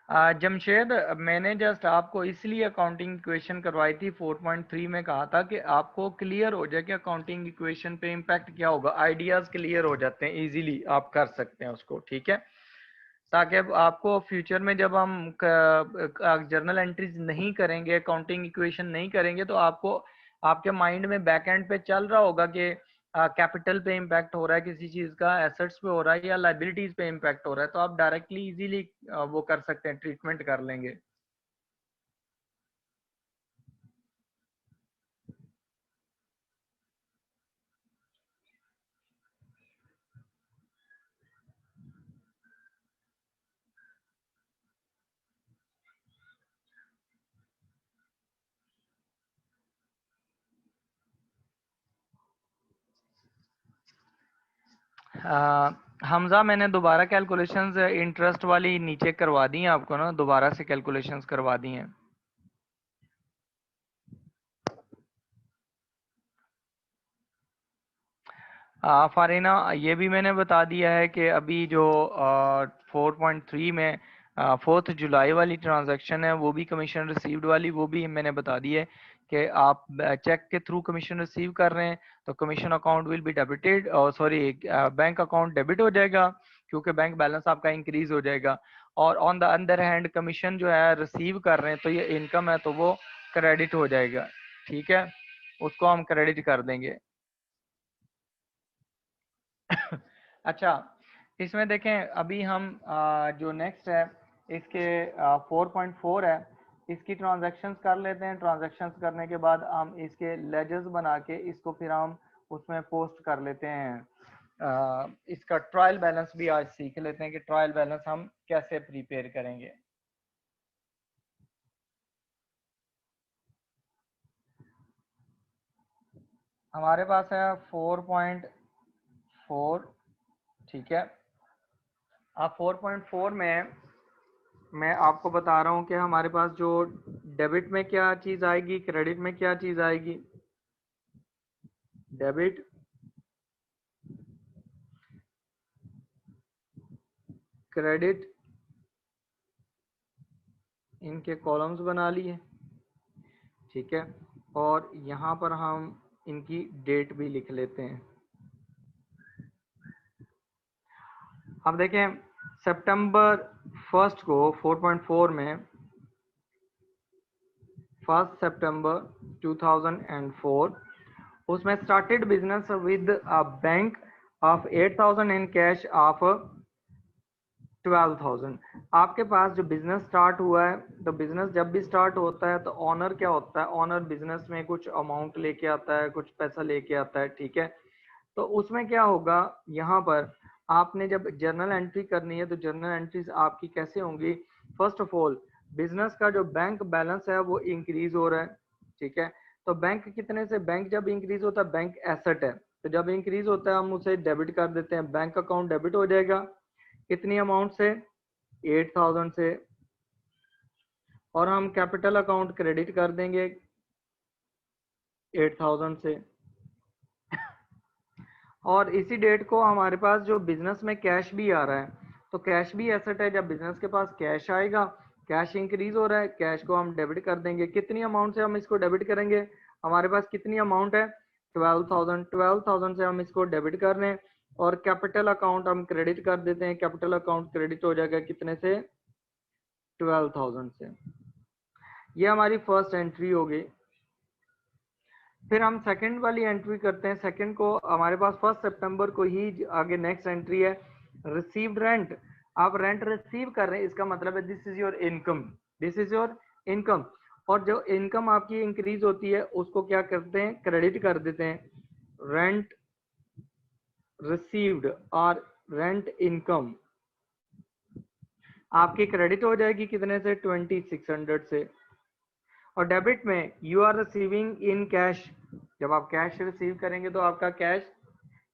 जमशेद, मैंने जस्ट आपको इसलिए अकाउंटिंग इक्वेशन करवाई थी 4.3 में, कहा था कि आपको क्लियर हो जाए कि अकाउंटिंग इक्वेशन पे इम्पैक्ट क्या होगा, आइडियाज क्लियर हो जाते हैं, इजीली आप कर सकते हैं उसको, ठीक है। ताकि अब आपको फ्यूचर में जब हम जर्नल एंट्रीज नहीं करेंगे, अकाउंटिंग इक्वेशन नहीं करेंगे, तो आपको आपके माइंड में बैक एंड पे चल रहा होगा कि कैपिटल पे इम्पैक्ट हो रहा है किसी चीज का, एसेट्स पे हो रहा है या लाइबिलिटीज पे इम्पैक्ट हो रहा है, तो आप डायरेक्टली इजीली वो कर सकते हैं, ट्रीटमेंट कर लेंगे। हमजा, मैंने दोबारा कैलकुलेशंस इंटरेस्ट वाली नीचे करवा दी हैं आपको ना, दोबारा से कैलकुलेशंस करवा दी हैं। फारिना, ये भी मैंने बता दिया है कि अभी जो 4.3 में 4 जुलाई वाली ट्रांजैक्शन है, वो भी कमीशन रिसीव्ड वाली, वो भी मैंने बता दी है कि आप चेक के थ्रू कमीशन रिसीव कर रहे हैं, तो commission account will be debited, और सॉरी, बैंक अकाउंट डेबिट हो जाएगा, क्योंकि बैंक बैलेंस आपका इंक्रीज हो जाएगा। और on the other hand commission जो है रिसीव कर रहे हैं, तो ये इनकम है, तो वो क्रेडिट हो जाएगा, ठीक है, उसको हम क्रेडिट कर देंगे। अच्छा, इसमें देखें, अभी हम जो नेक्स्ट है, इसके 4.4 है, इसकी ट्रांजैक्शंस कर लेते हैं। ट्रांजैक्शंस करने के बाद हम इसके लेजर्स बना के इसको फिर हम उसमें पोस्ट कर लेते हैं। इसका ट्रायल बैलेंस भी आज सीख लेते हैं कि ट्रायल बैलेंस हम कैसे प्रिपेयर करेंगे। हमारे पास है 4.4, ठीक है। अब 4.4 में मैं आपको बता रहा हूँ कि हमारे पास जो डेबिट में क्या चीज आएगी, क्रेडिट में क्या चीज आएगी। डेबिट, क्रेडिट, इनके कॉलम्स बना लिए, ठीक है। और यहाँ पर हम इनकी डेट भी लिख लेते हैं। अब देखें सितंबर 1 को 4.4 में 1 सितंबर 2004, उसमें started business with a bank of 8,000 in cash of 12,000। आपके पास जो बिजनेस स्टार्ट हुआ है, तो बिजनेस जब भी स्टार्ट होता है तो ऑनर क्या होता है, ऑनर बिजनेस में कुछ अमाउंट लेके आता है, कुछ पैसा लेके आता है, ठीक है। तो उसमें क्या होगा, यहाँ पर आपने जब जर्नल एंट्री करनी है तो जर्नल एंट्रीज आपकी कैसे होंगी। फर्स्ट ऑफ ऑल बिजनेस का जो बैंक बैलेंस है वो इंक्रीज हो रहा है, ठीक है। तो बैंक कितने से, बैंक जब इंक्रीज होता है, बैंक एसेट है, तो जब इंक्रीज होता है हम उसे डेबिट कर देते हैं, बैंक अकाउंट डेबिट हो जाएगा। कितनी अमाउंट से, 8,000 से। और हम कैपिटल अकाउंट क्रेडिट कर देंगे 8,000 से। और इसी डेट को हमारे पास जो बिजनेस में कैश भी आ रहा है, तो कैश भी एसेट है, जब बिजनेस के पास कैश आएगा, कैश इंक्रीज हो रहा है, कैश को हम डेबिट कर देंगे। कितनी अमाउंट से हम इसको डेबिट करेंगे, हमारे पास कितनी अमाउंट है, 12,000। 12,000 से हम इसको डेबिट कर रहे हैं। और कैपिटल अकाउंट हम क्रेडिट कर देते हैं, कैपिटल अकाउंट क्रेडिट हो जाएगा कितने से, 12,000 से। ये हमारी फर्स्ट एंट्री हो गई। फिर हम सेकंड वाली एंट्री करते हैं। सेकंड को हमारे पास 1 सितंबर को ही आगे नेक्स्ट एंट्री है, रिसीव्ड रेंट। आप रेंट रिसीव कर रहे हैं, इसका मतलब है this is your income, this is your income. और जो इनकम आपकी इंक्रीज होती है उसको क्या करते हैं, क्रेडिट कर देते हैं। रेंट रिसीव्ड और रेंट इनकम आपकी क्रेडिट हो जाएगी कितने से, 2600 से। और डेबिट में you are receiving in cash, जब आप कैश रिसीव करेंगे तो आपका कैश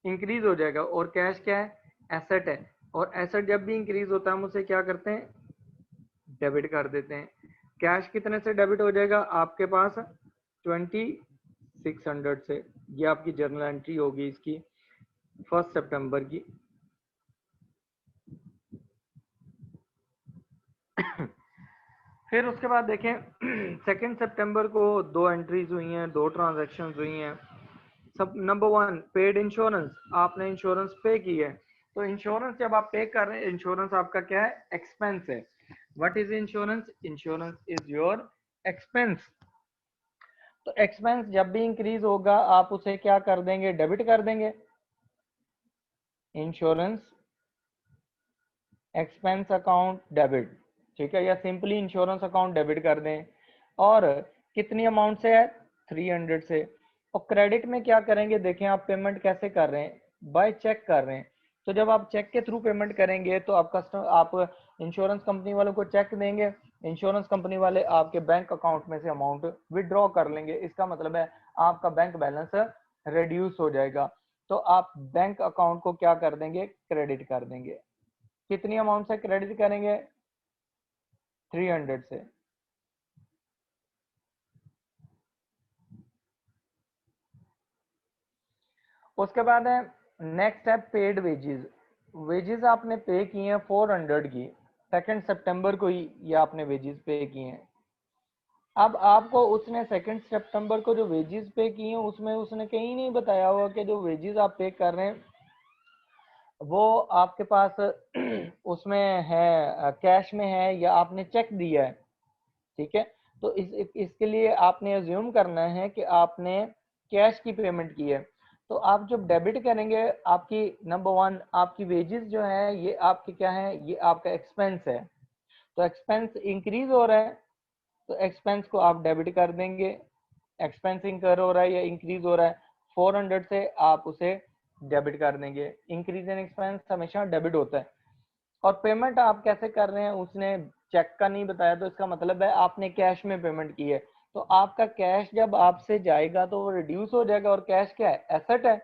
इंक्रीज हो जाएगा। और कैश क्या है, एसेट है। और एसेट जब भी इंक्रीज होता है हम उसे क्या करते हैं, डेबिट कर देते हैं। कैश कितने से डेबिट हो जाएगा आपके पास, 2600 से। ये आपकी जर्नल एंट्री होगी इसकी 1 सितंबर की। फिर उसके बाद देखें 2 सितंबर को दो एंट्रीज हुई हैं, दो ट्रांजैक्शंस हुई हैं। सब नंबर 1 पेड इंश्योरेंस, आपने इंश्योरेंस पे की है। तो इंश्योरेंस जब आप पे कर रहे हैं, इंश्योरेंस आपका क्या है, एक्सपेंस है। What is insurance, insurance is your expense. तो एक्सपेंस जब भी इंक्रीज होगा आप उसे क्या कर देंगे, डेबिट कर देंगे। इंश्योरेंस एक्सपेंस अकाउंट डेबिट, ठीक है, या सिंपली इंश्योरेंस अकाउंट डेबिट कर दें। और कितनी अमाउंट से है, 300 से। और क्रेडिट में क्या करेंगे, देखें आप पेमेंट कैसे कर रहे हैं, बाय चेक कर रहे हैं। तो जब आप चेक के थ्रू पेमेंट करेंगे तो आप इंश्योरेंस कंपनी वालों को चेक देंगे, इंश्योरेंस कंपनी वाले आपके बैंक अकाउंट में से अमाउंट विड्रॉ कर लेंगे। इसका मतलब है आपका बैंक बैलेंस रिड्यूस हो जाएगा। तो आप बैंक अकाउंट को क्या कर देंगे, क्रेडिट कर देंगे। कितनी अमाउंट से क्रेडिट करेंगे, 300 से। उसके बाद है नेक्स्ट है पेड वेजेस। वेजेस आपने पे किए हैं 400 की, 2 सितंबर को ही ये आपने वेजेस पे किए हैं। अब आपको उसने 2 सितंबर को जो वेजेस पे किए हैं उसमें उसने कहीं नहीं बताया हुआ कि जो वेजेस आप पे कर रहे हैं वो आपके पास उसमें है, कैश में है या आपने चेक दिया है, ठीक है। तो इसके लिए आपने अज्यूम करना है कि आपने कैश की पेमेंट की है। तो आप जब डेबिट करेंगे आपकी नंबर 1 आपकी वेजेस जो है ये आपके क्या है, ये आपका एक्सपेंस है। तो एक्सपेंस इंक्रीज हो रहा है तो एक्सपेंस को आप डेबिट कर देंगे। एक्सपेंस इंकर हो रहा है या इंक्रीज हो रहा है, 400 से आप उसे डेबिट कर देंगे। इंक्रीज इन एक्सपेंस हमेशा डेबिट होता है। और पेमेंट आप कैसे कर रहे हैं उसने चेक का नहीं बताया, तो इसका मतलब है आपने कैश में पेमेंट की है। तो आपका कैश जब आपसे जाएगा तो वो रिड्यूस हो जाएगा, और कैश क्या है, एसेट है।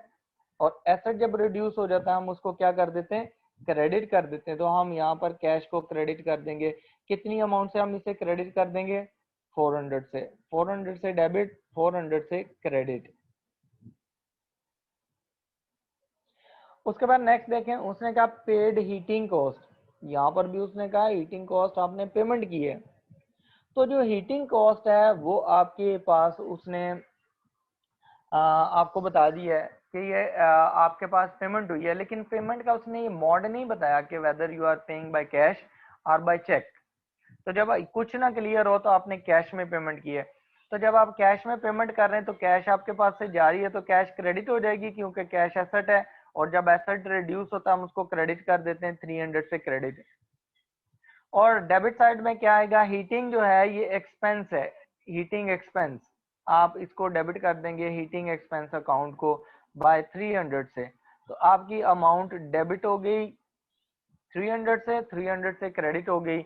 और एसेट जब रिड्यूस हो जाता है हम उसको क्या कर देते हैं, क्रेडिट कर देते हैं। तो हम यहाँ पर कैश को क्रेडिट कर देंगे। कितनी अमाउंट से हम इसे क्रेडिट कर देंगे, 400 से। 400 से डेबिट, 400 से क्रेडिट। उसके बाद नेक्स्ट देखें, उसने कहा पेड हीटिंग कॉस्ट। यहाँ पर भी उसने कहा हीटिंग कॉस्ट आपने पेमेंट की है। तो जो हीटिंग कॉस्ट है वो आपके पास उसने आपको बता दी है कि ये आपके पास पेमेंट हुई है, लेकिन पेमेंट का उसने ये मोड नहीं बताया कि whether you are paying by cash और बाय चेक। तो जब कुछ ना क्लियर हो तो आपने कैश में पेमेंट की है। तो जब आप कैश में पेमेंट कर रहे हैं तो कैश आपके पास से जा रही है तो कैश क्रेडिट हो जाएगी, क्योंकि कैश एसेट है। और जब एसेट रिड्यूस होता है हम उसको क्रेडिट कर देते हैं, 300 से क्रेडिट। और डेबिट साइड में क्या आएगा, हीटिंग जो है ये एक्सपेंस है, हीटिंग एक्सपेंस। आप इसको डेबिट कर देंगे हीटिंग एक्सपेंस अकाउंट को बाय 300 से। तो आपकी अमाउंट डेबिट हो गई 300 से, 300 से क्रेडिट हो गई।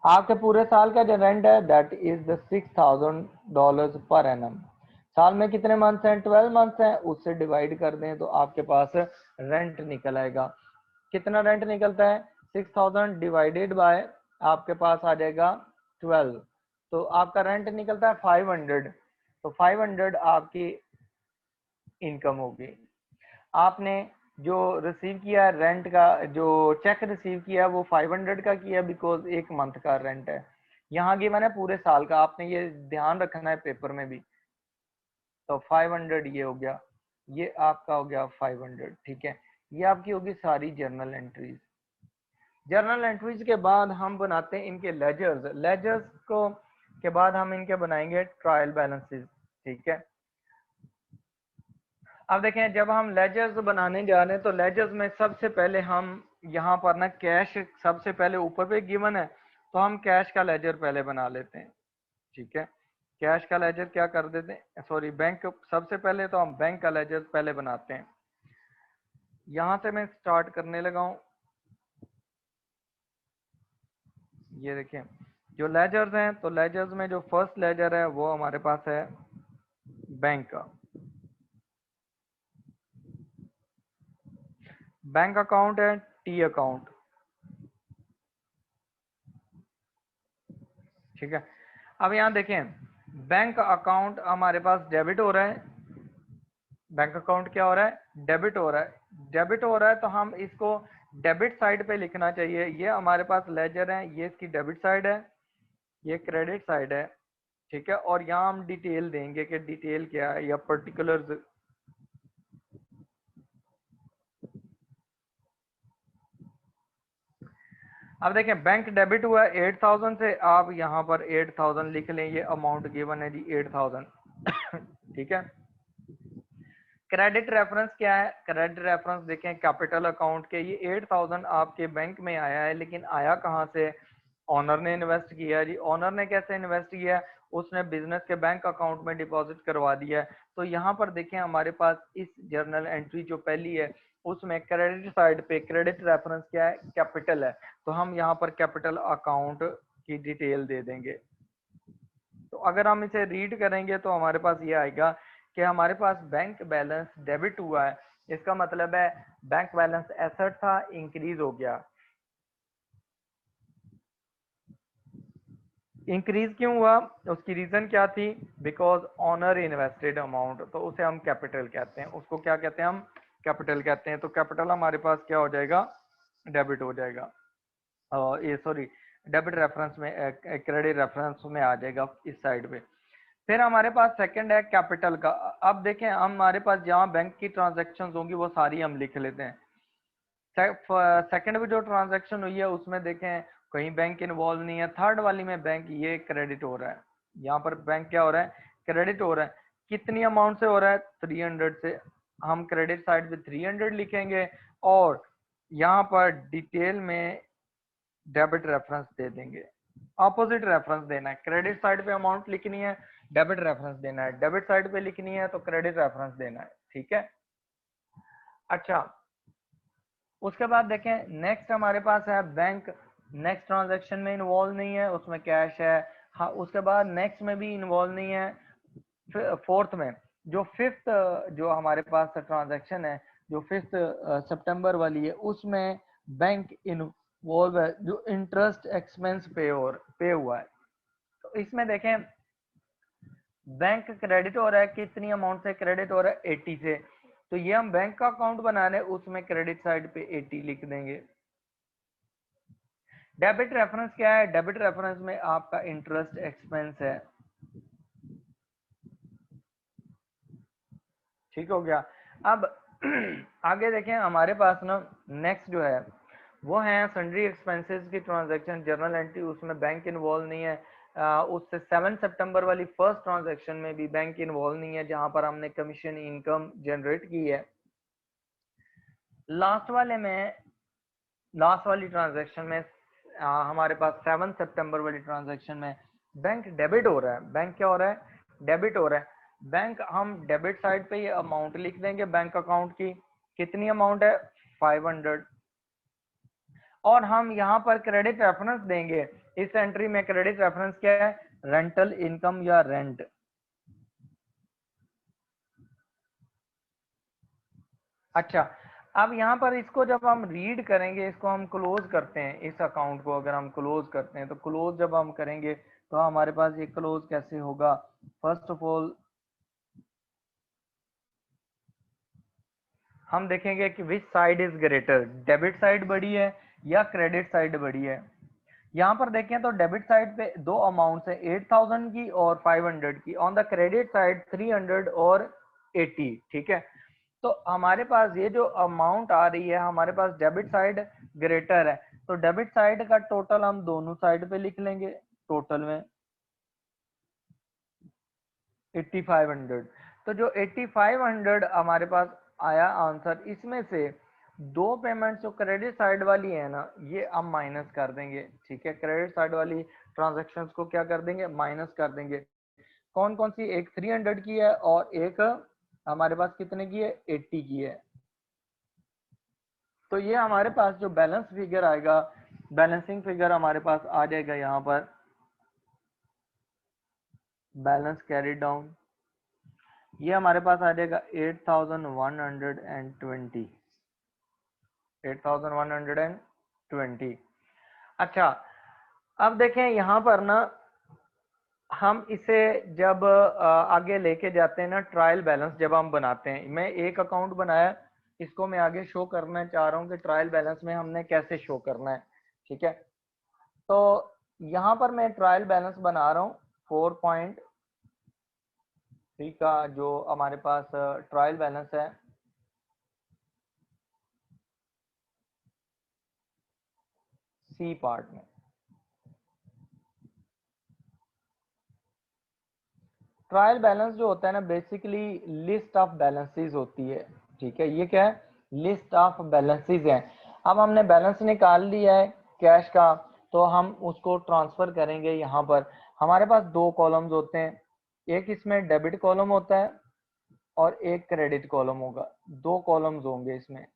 आपके पूरे साल का जो रेंट है that is the $6,000 per annum. साल में कितने मंथ्स हैं? 12 मंथ्स हैं, उससे डिवाइड कर दें तो आपके पास रेंट निकल आएगा। कितना रेंट निकलता है? 6,000 डिवाइडेड बाय आपके पास आ जाएगा 12, तो आपका रेंट निकलता है 500। तो 500 आपकी इनकम होगी। आपने जो रिसीव किया रेंट का, जो चेक रिसीव किया वो 500 का किया बिकॉज एक मंथ का रेंट है। यहाँ की मैंने पूरे साल का, आपने ये ध्यान रखना है पेपर में भी। तो 500 ये हो गया, ये आपका हो गया 500, ठीक है। ये आपकी होगी सारी जर्नल एंट्रीज। जर्नल एंट्रीज के बाद हम बनाते हैं इनके लेजर्स। लेजर्स को के बाद हम इनके बनाएंगे ट्रायल बैलेंसेस, ठीक है। अब देखें, जब हम लेजर्स बनाने जा रहे हैं तो लेजर्स में सबसे पहले हम यहाँ पर ना कैश सबसे पहले ऊपर पे गिवन है, तो हम कैश का लेजर पहले बना लेते हैं, ठीक है। कैश का लेजर क्या कर देते हैं, सॉरी बैंक, सबसे पहले तो हम बैंक का लेजर पहले बनाते हैं। यहाँ से मैं स्टार्ट करने लगा हूँ। ये देखें जो लेजर्स हैं, तो लेजर्स में जो फर्स्ट लेजर है वो हमारे पास है बैंक का। बैंक अकाउंट है टी अकाउंट, ठीक है। अब यहाँ देखें बैंक अकाउंट हमारे पास डेबिट हो रहा है, बैंक अकाउंट क्या हो रहा है? डेबिट हो रहा है। डेबिट हो रहा है तो हम इसको डेबिट साइड पे लिखना चाहिए। ये हमारे पास लेजर है, ये इसकी डेबिट साइड है, ये क्रेडिट साइड है, ठीक है। और यहाँ हम डिटेल देंगे कि डिटेल क्या है या पर्टिकुलर। अब देखें बैंक डेबिट हुआ है 8000 से, आप यहाँ पर 8000 लिख लें, ये अमाउंट गिवन है जी 8000 ठीक है। क्रेडिट रेफरेंस क्या है? क्रेडिट रेफरेंस देखें कैपिटल अकाउंट के, ये 8000 आपके बैंक में आया है, लेकिन आया कहाँ से? ऑनर ने इन्वेस्ट किया जी। ऑनर ने कैसे इन्वेस्ट किया? उसने बिजनेस के बैंक अकाउंट में डिपॉजिट करवा दिया है। तो यहाँ पर देखें हमारे पास इस जर्नल एंट्री जो पहली है उसमें क्रेडिट साइड पे क्रेडिट रेफरेंस क्या है? कैपिटल है, तो हम यहाँ पर कैपिटल अकाउंट की डिटेल दे देंगे। तो अगर हम इसे रीड करेंगे तो हमारे पास ये आएगा कि हमारे पास बैंक बैलेंस डेबिट हुआ है, इसका मतलब है बैंक बैलेंस एसेट था, इंक्रीज हो गया। इंक्रीज क्यों हुआ? उसकी रीजन क्या थी? बिकॉज ऑनर इन्वेस्टेड अमाउंट, तो उसे हम कैपिटल कहते हैं। उसको क्या कहते हैं? हम कैपिटल कहते हैं। तो कैपिटल हमारे पास क्या हो जाएगा? डेबिट हो जाएगा। ये सॉरी, डेबिट रेफरेंस में, क्रेडिट रेफरेंस में आ जाएगा इस साइड पे। फिर हमारे पास सेकंड है कैपिटल का। अब देखें हमारे पास जहाँ बैंक की ट्रांजैक्शंस होंगी वो सारी हम लिख लेते हैं। सेकंड में जो ट्रांजैक्शन हुई है उसमें देखें कहीं बैंक इन्वॉल्व नहीं है। थर्ड वाली में बैंक, ये क्रेडिट हो रहा है, यहाँ पर बैंक क्या हो रहा है? क्रेडिट हो रहा है। कितनी अमाउंट से हो रहा है? 300 से। हम क्रेडिट साइड पे 300 लिखेंगे और यहाँ पर डिटेल में डेबिट रेफरेंस दे देंगे। ऑपोजिट रेफरेंस देना है, क्रेडिट साइड पे अमाउंट लिखनी है, डेबिट रेफरेंस देना है। डेबिट साइड पे लिखनी है तो क्रेडिट रेफरेंस देना है, ठीक है। अच्छा, उसके बाद देखें नेक्स्ट हमारे पास है बैंक। नेक्स्ट ट्रांजैक्शन में इन्वॉल्व नहीं है, उसमें कैश है। हाँ, उसके बाद नेक्स्ट में भी इन्वॉल्व नहीं है। फोर्थ में जो फिफ्थ जो हमारे पास ट्रांजैक्शन है, जो 5 सितंबर वाली है, उसमें बैंक इन्वॉल्व है, जो इंटरेस्ट एक्सपेंस पे हुआ है। तो इसमें देखें बैंक क्रेडिट हो रहा है, कितनी अमाउंट से क्रेडिट हो रहा है? 80 से। तो ये हम बैंक का अकाउंट बना रहे हैं, उसमें क्रेडिट साइड पे 80 लिख देंगे। डेबिट रेफरेंस क्या है? डेबिट रेफरेंस में आपका इंटरेस्ट एक्सपेंस है, ठीक हो गया। अब आगे देखें हमारे पास ना नेक्स्ट जो है वो है सन्ड्री एक्सपेंसेस की ट्रांजैक्शन, जर्नल एंट्री, उसमें बैंक इन्वॉल्व नहीं है। उससे 7 सितंबर वाली फर्स्ट ट्रांजैक्शन में भी बैंक इन्वॉल्व नहीं है, जहां पर हमने कमीशन इनकम जनरेट की है। लास्ट वाले में, लास्ट वाली ट्रांजैक्शन में हमारे पास 7 सितंबर वाली ट्रांजैक्शन में बैंक डेबिट हो रहा है। बैंक क्या हो रहा है? डेबिट हो रहा है। बैंक, हम डेबिट साइड पे ये अमाउंट लिख देंगे बैंक अकाउंट की। कितनी अमाउंट है? 500। और हम यहाँ पर क्रेडिट रेफरेंस देंगे, इस एंट्री में क्रेडिट रेफरेंस क्या है, रेंटल इनकम या रेंट। अच्छा, अब यहाँ पर इसको जब हम रीड करेंगे, इसको हम क्लोज करते हैं, इस अकाउंट को अगर हम क्लोज करते हैं तो क्लोज जब हम करेंगे तो हमारे पास ये क्लोज कैसे होगा। फर्स्ट ऑफ ऑल हम देखेंगे कि which side is greater, debit side बड़ी है या क्रेडिट साइड बड़ी है। यहाँ पर देखें तो डेबिट साइड पे दो अमाउंट्स है, 8000 की और 500 की। ऑन द क्रेडिट साइड 300 और 80। ठीक है, तो हमारे पास ये जो अमाउंट आ रही है, हमारे पास डेबिट साइड ग्रेटर है, तो डेबिट साइड का टोटल हम दोनों साइड पे लिख लेंगे। टोटल में 8500, तो जो 8500 हमारे पास आया आंसर, इसमें से दो पेमेंट्स जो क्रेडिट साइड वाली है ना, ये हम माइनस कर देंगे। ठीक है, क्रेडिट साइड वाली ट्रांजैक्शंस को क्या कर देंगे, माइनस कर देंगे। कौन कौन सी, एक 300 की है और एक हमारे पास कितने की है, 80 की है। तो ये हमारे पास जो बैलेंस फिगर आएगा, बैलेंसिंग फिगर हमारे पास आ जाएगा यहाँ पर, बैलेंस कैरी डाउन, ये हमारे पास आ जाएगा 8120, 8120। अच्छा, अब देखें यहाँ पर ना, हम इसे जब आगे लेके जाते हैं ना, ट्रायल बैलेंस जब हम बनाते हैं, मैं एक अकाउंट बनाया, इसको मैं आगे शो करना चाह रहा हूँ कि ट्रायल बैलेंस में हमने कैसे शो करना है। ठीक है, तो यहाँ पर मैं ट्रायल बैलेंस बना रहा हूँ 4.3 का, जो हमारे पास ट्रायल बैलेंस है। सी पार्ट में ट्रायल बैलेंस जो होता है ना, बेसिकली लिस्ट ऑफ बैलेंसेस होती है। ठीक है, ये क्या है, लिस्ट ऑफ बैलेंसेस है। अब हमने बैलेंस निकाल लिया है कैश का, तो हम उसको ट्रांसफर करेंगे। यहाँ पर हमारे पास दो कॉलम्स होते हैं, एक इसमें डेबिट कॉलम होता है और एक क्रेडिट कॉलम होगा, दो कॉलम्स होंगे इसमें।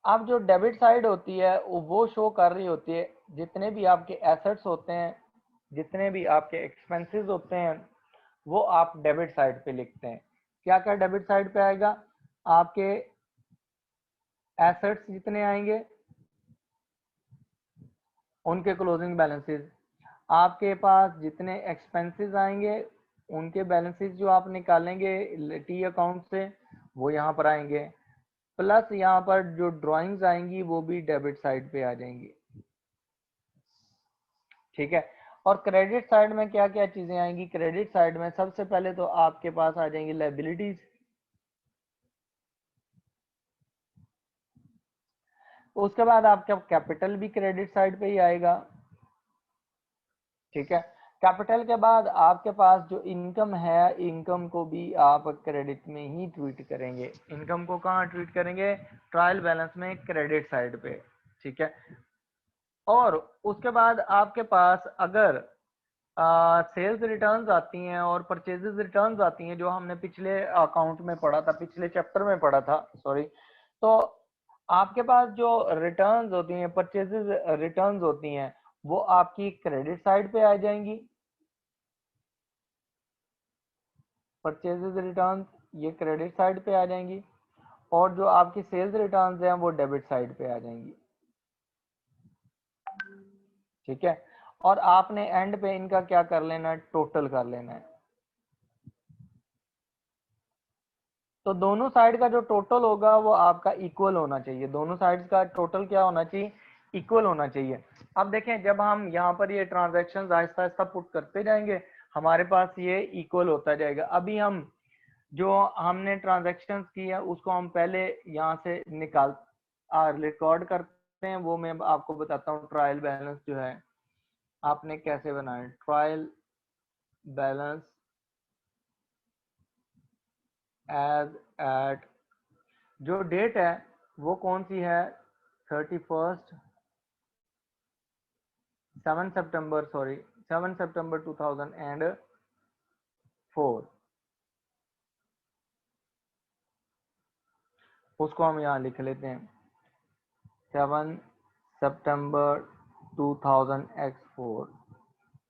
अब जो डेबिट साइड होती है वो शो कर रही होती है जितने भी आपके एसेट्स होते हैं, जितने भी आपके एक्सपेंसेस होते हैं, वो आप डेबिट साइड पे लिखते हैं। क्या क्या डेबिट साइड पे आएगा, आपके एसेट्स जितने आएंगे उनके क्लोजिंग बैलेंसेस, आपके पास जितने एक्सपेंसेस आएंगे उनके बैलेंसेस जो आप निकालेंगे टी अकाउंट से, वो यहाँ पर आएंगे। प्लस यहाँ पर जो ड्राइंग्स आएंगी वो भी डेबिट साइड पे आ जाएंगी। ठीक है, और क्रेडिट साइड में क्या क्या चीजें आएंगी, क्रेडिट साइड में सबसे पहले तो आपके पास आ जाएंगी लायबिलिटीज, उसके बाद आपका कैपिटल भी क्रेडिट साइड पे ही आएगा। ठीक है, कैपिटल के बाद आपके पास जो इनकम है, इनकम को भी आप क्रेडिट में ही ट्रीट करेंगे। इनकम को कहाँ ट्रीट करेंगे, ट्रायल बैलेंस में क्रेडिट साइड पे। ठीक है, और उसके बाद आपके पास अगर सेल्स रिटर्न्स आती हैं और परचेजेस रिटर्न्स आती हैं, जो हमने पिछले अकाउंट में पढ़ा था, पिछले चैप्टर में पढ़ा था, सॉरी, तो आपके पास जो रिटर्न्स होती हैं, परचेजेस रिटर्न्स होती हैं, वो आपकी क्रेडिट साइड पे आ जाएंगी। परचेजेस रिटर्न्स ये क्रेडिट साइड पे आ जाएंगी, और जो आपकी सेल्स रिटर्न्स हैं वो डेबिट साइड पे आ जाएंगी। ठीक है, और आपने एंड पे इनका क्या कर लेना है, टोटल कर लेना है। तो दोनों साइड का जो टोटल होगा वो आपका इक्वल होना चाहिए, दोनों साइड्स का टोटल क्या होना चाहिए, इक्वल होना चाहिए। अब देखें, जब हम यहाँ पर ये ट्रांजैक्शंस आहिस्ता आहिस्ता पुट करते जाएंगे, हमारे पास ये इक्वल होता जाएगा। अभी हम जो हमने ट्रांजैक्शंस की है उसको हम पहले यहाँ से निकाल रिकॉर्ड करते हैं, वो मैं आपको बताता हूँ। ट्रायल बैलेंस जो है आपने कैसे बनाया, ट्रायल बैलेंस एज एट, जो डेट है वो कौन सी है, 31 7 सितंबर, सॉरी 7 सितंबर 2004, उसको हम यहाँ लिख लेते हैं 7 सितंबर 2000x4।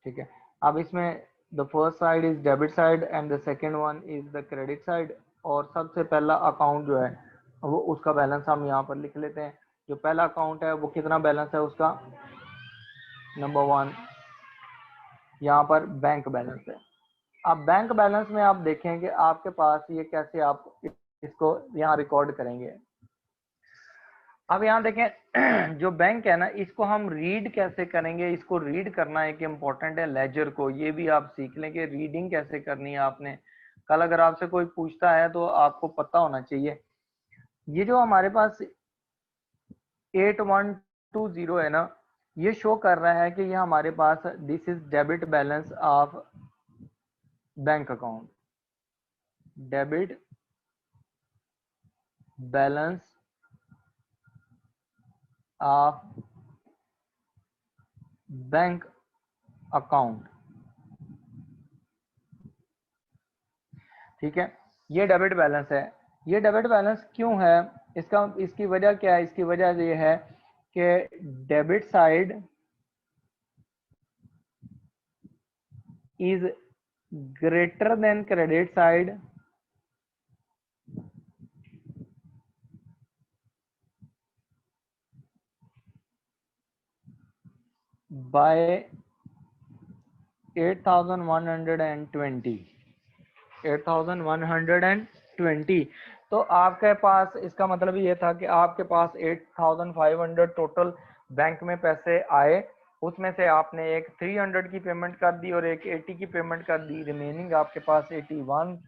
ठीक है, अब इसमें the first side is debit side and the second one is the credit side. और सबसे पहला अकाउंट जो है वो उसका बैलेंस हम यहाँ पर लिख लेते हैं। जो पहला अकाउंट है वो कितना बैलेंस है उसका, नंबर 1 यहाँ पर बैंक बैलेंस है। अब बैंक बैलेंस में आप देखें कि आपके पास ये कैसे आप इसको यहाँ रिकॉर्ड करेंगे। अब यहाँ देखें जो बैंक है ना, इसको हम रीड कैसे करेंगे, इसको रीड करना एक इम्पोर्टेंट है लेजर को। ये भी आप सीख लें कि रीडिंग कैसे करनी है आपने। कल अगर आपसे कोई पूछता है तो आपको पता होना चाहिए। ये जो हमारे पास 8120 है ना, ये शो कर रहा है कि ये हमारे पास this is debit balance of bank account, debit balance of bank account. ठीक है, ये डेबिट बैलेंस है। ये डेबिट बैलेंस क्यों है, इसकी वजह क्या है? इसकी वजह ये है कि debit side is greater than credit side bye 8120। 8120। तो आपके पास इसका मतलब ये था कि आपके पास 8500 टोटल बैंक में पैसे आए, उसमें से आपने एक 300 की पेमेंट कर दी और एक 80 की पेमेंट कर दी, रिमेनिंग आपके पास 81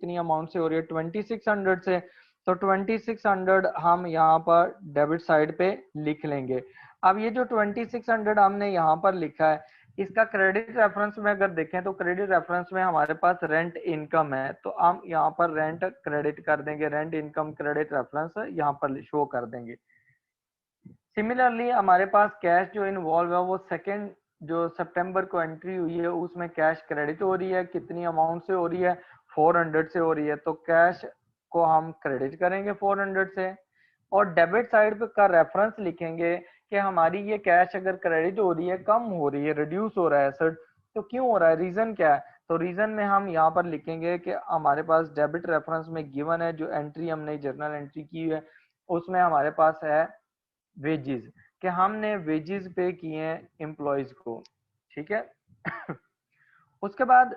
कितनी अमाउंट से हो रही है, 2600 से। तो 2600 हम यहाँ पर डेबिट साइड पे लिख लेंगे। अब ये जो 2600 हमने यहाँ पर लिखा है, इसका क्रेडिट रेफरेंस में अगर देखें तो क्रेडिट रेफरेंस में हमारे पास रेंट इनकम है, तो हम यहाँ पर रेंट क्रेडिट कर देंगे, रेंट इनकम क्रेडिट रेफरेंस यहाँ पर शो कर देंगे। सिमिलरली हमारे पास कैश जो इन्वॉल्व है वो सेकेंड जो सितंबर को एंट्री हुई है उसमें कैश क्रेडिट हो रही है, कितनी अमाउंट से हो रही है, 400 से हो रही है, तो कैश को हम क्रेडिट करेंगे 400 से। और डेबिट साइड पे का रेफरेंस लिखेंगे कि हमारी ये कैश अगर क्रेडिट हो रही है, कम हो रही है, रिड्यूस हो रहा है एसेट, तो क्यों हो रहा है, रीजन क्या है। तो रीजन में हम यहाँ पर लिखेंगे कि हमारे पास डेबिट रेफरेंस में गिवन है, जो एंट्री हमने जर्नल एंट्री की है उसमें हमारे पास है वेजेस, कि हमने वेजेस पे किए हैं एम्प्लॉयज को, ठीक है। उसके बाद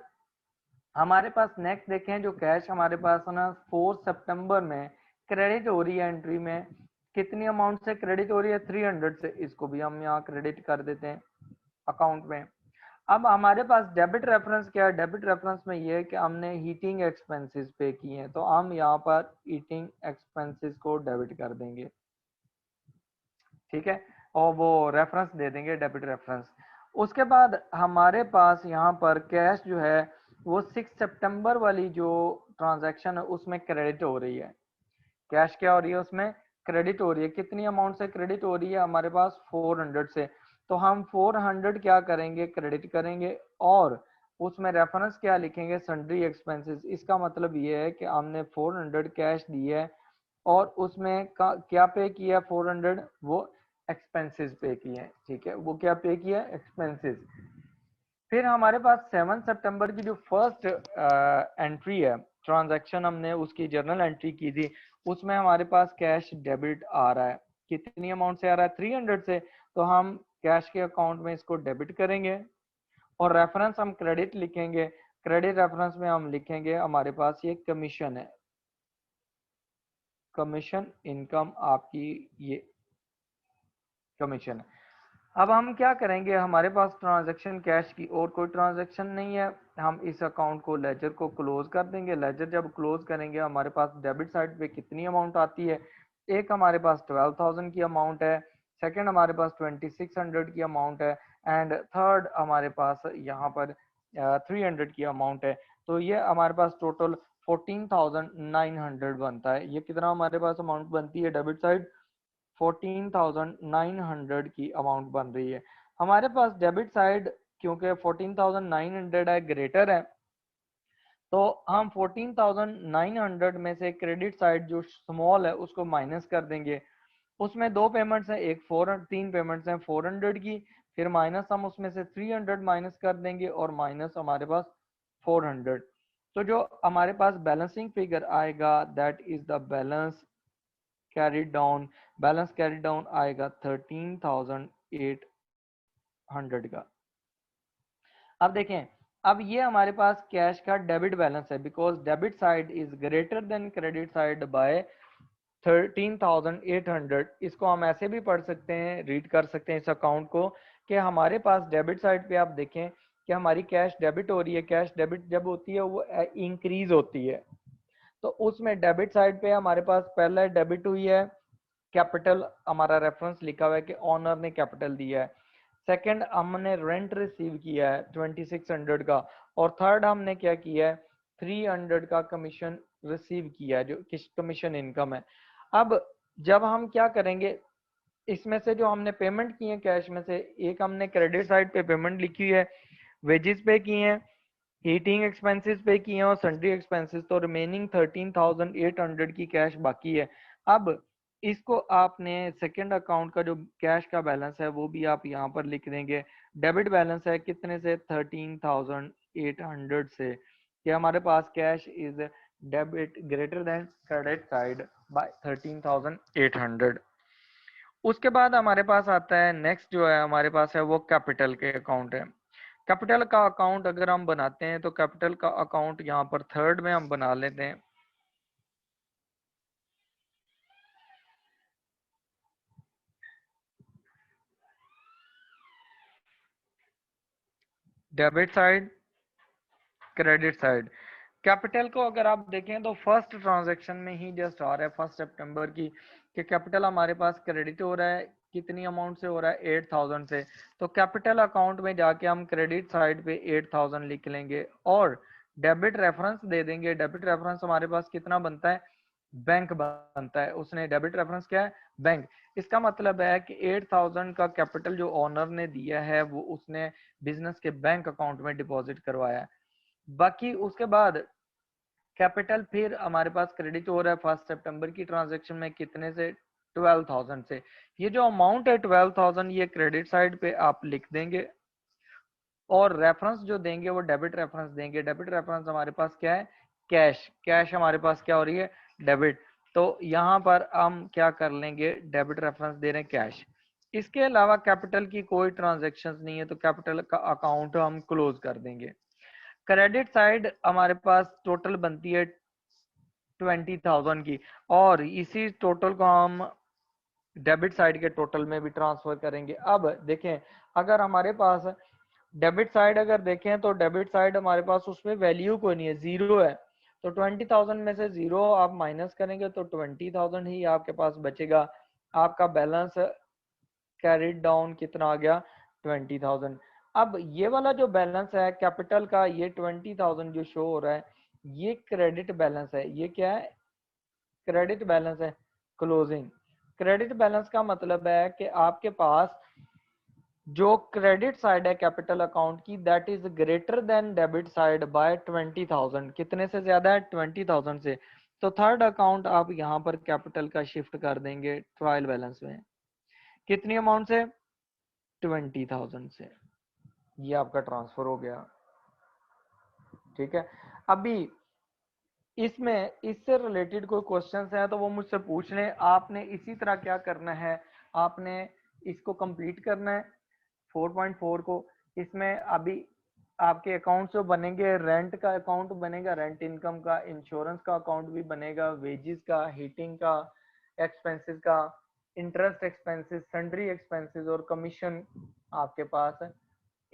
हमारे पास नेक्स्ट देखें, जो कैश हमारे पास है ना 4 सितंबर में क्रेडिट हो रही है एंट्री में, कितनी अमाउंट से क्रेडिट हो रही है, 300 से, इसको भी हम यहाँ क्रेडिट कर देते हैं अकाउंट में। अब हमारे पास डेबिट रेफरेंस क्या है, डेबिट रेफरेंस में ये है कि हमने हीटिंग एक्सपेंसेस पे किए हैं, तो हम यहाँ पर हीटिंग एक्सपेंसेस को डेबिट कर देंगे, ठीक है, और वो रेफरेंस दे देंगे डेबिट रेफरेंस। उसके बाद हमारे पास यहाँ पर कैश जो है वो 6 सितंबर वाली जो ट्रांजैक्शन है उसमें क्रेडिट हो रही है, कैश क्या हो रही है उसमें क्रेडिट हो रही है, कितनी अमाउंट से क्रेडिट हो रही है हमारे पास 400 से, तो हम 400 क्या करेंगे क्रेडिट करेंगे, और उसमें रेफरेंस क्या लिखेंगे, सन्ड्री एक्सपेंसेस। इसका मतलब ये है कि हमने 400 कैश दी है और उसमें क्या पे किया, 400 वो एक्सपेंसेस पे किए हैं, ठीक है, वो क्या पे किया, एक्सपेंसेस। फिर हमारे पास 7 सितंबर की जो फर्स्ट एंट्री है, ट्रांजैक्शन हमने उसकी जर्नल एंट्री की थी, उसमें हमारे पास कैश डेबिट आ रहा है, कितनी अमाउंट से आ रहा है, 300 से, तो हम कैश के अकाउंट में इसको डेबिट करेंगे और रेफरेंस हम क्रेडिट लिखेंगे। क्रेडिट रेफरेंस में हम लिखेंगे हमारे पास ये कमीशन है, कमीशन इनकम आपकी ये कमीशन है। अब हम क्या करेंगे, हमारे पास ट्रांजैक्शन कैश की और कोई ट्रांजैक्शन नहीं है, हम इस अकाउंट को लेजर को क्लोज कर देंगे। लेजर जब क्लोज करेंगे हमारे पास डेबिट साइड पे कितनी अमाउंट आती है, एक हमारे पास 12,000 की अमाउंट है, सेकंड हमारे पास 2600 की अमाउंट है, एंड थर्ड हमारे पास यहाँ पर 300 की अमाउंट है। तो ये हमारे पास टोटल 14,900 बनता है। ये कितना हमारे पास अमाउंट बनती है डेबिट साइड, 14,900 की अमाउंट बन रही है हमारे पास डेबिट साइड। क्योंकि 14,900 है ग्रेटर है, तो हम 14,900 में से क्रेडिट साइड जो स्मॉल है उसको माइनस कर देंगे। उसमें दो पेमेंट्स हैं, एक तीन पेमेंट्स हैं 400 की, फिर माइनस हम उसमें से 300 माइनस कर देंगे और माइनस हमारे पास 400। तो जो हमारे पास बैलेंसिंग फिगर आएगा that is the balance carried down, balance carried down आएगा 13,800 का। अब देखें, अब ये हमारे पास कैश का डेबिट बैलेंस है, because debit side is greater than credit side by 13,800। इसको हम ऐसे भी पढ़ सकते हैं, रीड कर सकते हैं इस अकाउंट को, कि हमारे पास डेबिट साइड पे आप देखें कि हमारी कैश डेबिट हो रही है। कैश डेबिट जब होती है वो इंक्रीज होती है, तो उसमें डेबिट साइड पे हमारे पास पहला डेबिट हुई है कैपिटल, हमारा रेफरेंस लिखा हुआ है कि ऑनर ने कैपिटल दिया है। सेकंड हमने रेंट रिसीव किया है 2600 का, और थर्ड हमने क्या किया है 300 का कमीशन रिसीव किया है, जो कमीशन इनकम है। अब जब हम क्या करेंगे, इसमें से जो हमने पेमेंट की है कैश में से, एक हमने क्रेडिट साइड पे पेमेंट लिखी हुई है, वेजेस पे की हैं, हीटिंग एक्सपेंसेस पे किए हैं और सन्ड्री एक्सपेंसेस, तो रिमेनिंग 13,800 की कैश बाकी है। अब इसको आपने सेकंड अकाउंट का जो कैश का बैलेंस है वो भी आप यहाँ पर लिख देंगे। डेबिट बैलेंस है कितने से, 13,800 से, कि हमारे पास cash is debit greater than credit side by 13,800। उसके बाद हमारे पास आता है नेक्स्ट जो है हमारे पास है वो कैपिटल के अकाउंट है। कैपिटल का अकाउंट अगर हम बनाते हैं तो कैपिटल का अकाउंट यहाँ पर थर्ड में हम बना लेते हैं। Debit side, credit side. Capital को अगर आप देखें तो फर्स्ट ट्रांजैक्शन में ही जस्ट आ रहा है 1 सितंबर की कि कैपिटल हमारे पास क्रेडिट हो रहा है, कितनी अमाउंट से हो रहा है 8000 से। तो कैपिटल अकाउंट में जाके हम क्रेडिट साइड पे 8000 लिख लेंगे और डेबिट रेफरेंस दे देंगे। डेबिट रेफरेंस हमारे पास कितना बनता है, बैंक बनता है। उसने डेबिट रेफरेंस क्या है, बैंक। इसका मतलब है कि 8000 का कैपिटल जो ओनर ने दिया है वो उसने बिजनेस के बैंक अकाउंट में डिपॉजिट करवाया है। बाकी उसके बाद कैपिटल फिर हमारे पास क्रेडिट हो रहा है 1 सितंबर की ट्रांजैक्शन में कितने से, 12000 से। ये जो अमाउंट है 12000 ये क्रेडिट साइड पे आप लिख देंगे और रेफरेंस जो देंगे वो डेबिट रेफरेंस देंगे। डेबिट रेफरेंस हमारे पास क्या है, कैश। कैश हमारे पास क्या हो रही है, डेबिट। तो यहाँ पर हम क्या कर लेंगे, डेबिट रेफरेंस दे रहे हैं कैश। इसके अलावा कैपिटल की कोई ट्रांजेक्शन नहीं है तो कैपिटल का अकाउंट हम क्लोज कर देंगे। क्रेडिट साइड हमारे पास टोटल बनती है 20,000 की और इसी टोटल को हम डेबिट साइड के टोटल में भी ट्रांसफर करेंगे। अब देखें अगर हमारे पास डेबिट साइड अगर देखें तो डेबिट साइड हमारे पास उसमें वैल्यू कोई नहीं है, जीरो है। तो 20,000 में से जीरो आप माइनस करेंगे तो 20,000 ही आपके पास बचेगा। आपका बैलेंस कैरिड डाउन कितना आ गया, 20,000। अब ये वाला जो बैलेंस है कैपिटल का, ये 20,000 जो शो हो रहा है ये क्रेडिट बैलेंस है। ये क्या है, क्रेडिट बैलेंस है, क्लोजिंग। क्रेडिट बैलेंस का मतलब है कि आपके पास जो क्रेडिट साइड है कैपिटल अकाउंट की that is greater than debit side by 20,000। कितने से ज्यादा है, 20,000 से। तो थर्ड अकाउंट आप यहाँ पर कैपिटल का शिफ्ट कर देंगे ट्रायल बैलेंस में। कितनी अमाउंट से, 20,000 से। ये आपका ट्रांसफर हो गया, ठीक है। अभी इसमें इससे रिलेटेड कोई क्वेश्चंस हैं तो वो मुझसे पूछ लें। आपने इसी तरह क्या करना है, आपने इसको कंप्लीट करना है 4.4 को। इसमें अभी आपके अकाउंट जो बनेंगे, रेंट का अकाउंट बनेगा, रेंट इनकम का, इंश्योरेंस का अकाउंट भी बनेगा, वेजेस का, हीटिंग का, एक्सपेंसेस का, इंटरेस्ट एक्सपेंसेस, सन्ड्री एक्सपेंसेस और कमीशन आपके पास है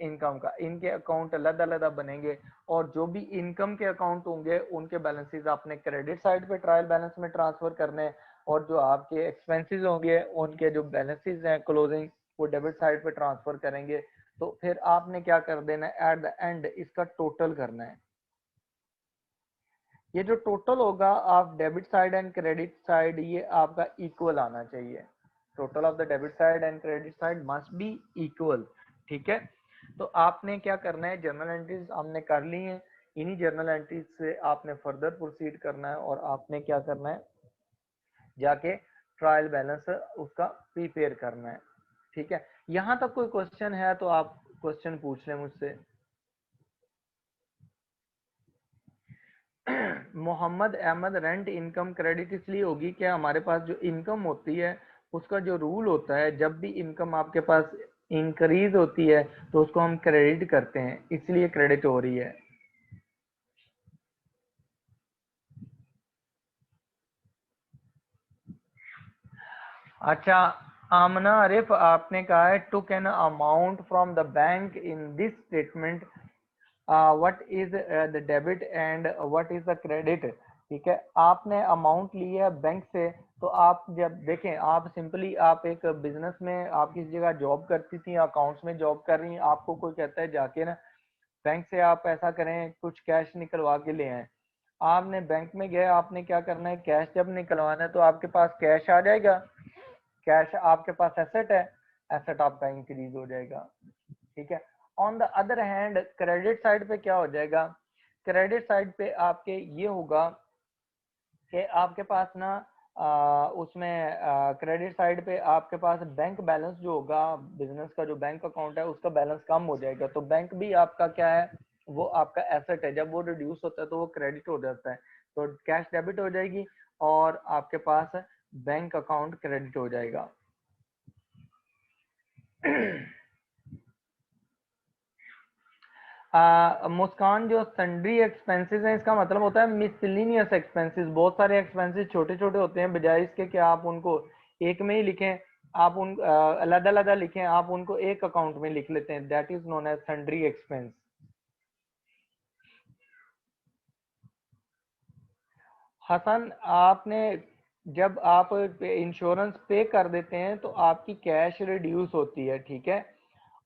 इनकम का। इनके अकाउंट अलग अलग बनेंगे और जो भी इनकम के अकाउंट होंगे उनके बैलेंसेस आपने क्रेडिट साइड पे ट्रायल बैलेंस में ट्रांसफर करने हैं और जो आपके एक्सपेंसेस होंगे उनके जो बैलेंसेस हैं क्लोजिंग वो डेबिट साइड पे ट्रांसफर करेंगे। तो फिर आपने क्या कर देना है, एट द एंड इसका टोटल करना है। ये जो टोटल होगा आप debit side and credit side ये आपका इक्वल आना चाहिए। Total of the debit side and credit side must be equal, ठीक है। तो आपने क्या करना है, जर्नल एंट्रीज हमने कर ली हैं। इन्हीं जर्नल एंट्रीज से आपने फर्दर प्रोसीड करना है और आपने क्या करना है, जाके ट्रायल बैलेंस उसका प्रिपेयर करना है, ठीक है। यहां तक कोई क्वेश्चन है तो आप क्वेश्चन पूछ लें मुझसे। Mohammed Ahmed, rent income credit इसलिए होगी कि हमारे पास जो इनकम होती है उसका जो रूल होता है, जब भी इनकम आपके पास इंक्रीज होती है तो उसको हम क्रेडिट करते हैं, इसलिए क्रेडिट हो रही है। अच्छा, आमना आरिफ आपने कहा है took an amount from the bank in this statement, what is the debit and what is the credit. ठीक है, आपने अमाउंट ली है बैंक से। तो आप जब देखें, आप सिंपली आप एक बिजनेस में आप किसी जगह जॉब करती थी, अकाउंट्स में जॉब कर रही हैं, आपको कोई कहता है जाके ना बैंक से आप ऐसा करें कुछ कैश निकलवा के ले आए। आपने बैंक में गए, आपने क्या करना है, कैश जब निकलवाना है तो आपके पास कैश आ जाएगा, कैश आपके पास एसेट है, एसेट आपका इंक्रीज हो जाएगा, ठीक है। On the other hand credit side पे क्या हो जाएगा, क्रेडिट साइड पे आपके ये होगा कि आपके पास ना उसमें क्रेडिट साइड पे आपके पास बैंक बैलेंस जो होगा, बिजनेस का जो बैंक अकाउंट है उसका बैलेंस कम हो जाएगा। तो बैंक भी आपका क्या है, वो आपका एसेट है, जब वो रिड्यूस होता है तो वो क्रेडिट हो जाता है। तो कैश डेबिट हो जाएगी और आपके पास बैंक अकाउंट क्रेडिट हो जाएगा। मुस्कान, जो सन्ड्री एक्सपेंसेस हैं इसका मतलब होता है मिसलिनियस एक्सपेंसेस। बहुत सारे एक्सपेंसेस छोटे छोटे होते हैं, बजाय इसके कि आप उनको एक में ही लिखें, आप उन अलग अलग लिखें, आप उनको एक अकाउंट में लिख लेते हैं, that is known as sundry expense. Hasan, आपने जब आप इंश्योरेंस पे कर देते हैं तो आपकी कैश रिड्यूस होती है, ठीक है।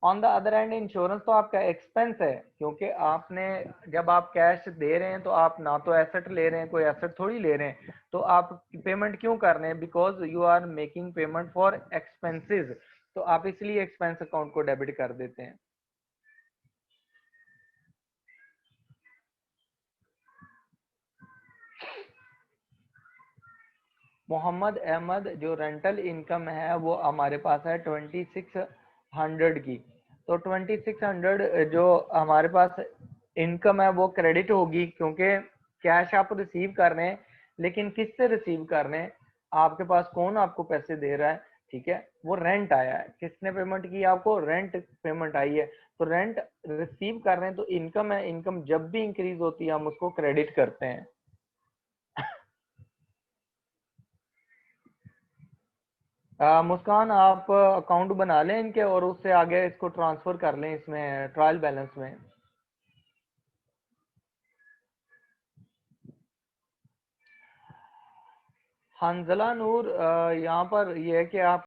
On the other and insurance तो आपका एक्सपेंस है, क्योंकि आपने जब आप कैश दे रहे हैं तो आप ना तो एसेट ले रहे हैं, कोई एसेट थोड़ी ले रहे हैं, तो आप पेमेंट क्यों कर रहे हैं? Because you are making payment for expenses, तो आप इसलिए एक्सपेंस अकाउंट को डेबिट कर देते हैं। मोहम्मद अहमद, जो रेंटल इनकम है वो हमारे पास है 2600 की। तो 2600 जो हमारे पास इनकम है वो क्रेडिट होगी, क्योंकि कैश आप रिसीव कर रहे हैं, लेकिन किससे रिसीव कर रहे हैं? आपके पास कौन आपको पैसे दे रहा है? ठीक है, वो रेंट आया है। किसने पेमेंट की? आपको रेंट पेमेंट आई है, तो रेंट रिसीव कर रहे हैं, तो इनकम है। इनकम जब भी इंक्रीज होती है हम उसको क्रेडिट करते हैं। मुस्कान, आप अकाउंट बना लें इनके और उससे आगे इसको ट्रांसफर कर लें इसमें ट्रायल बैलेंस में। हंजला नूर, यहाँ पर यह है कि आप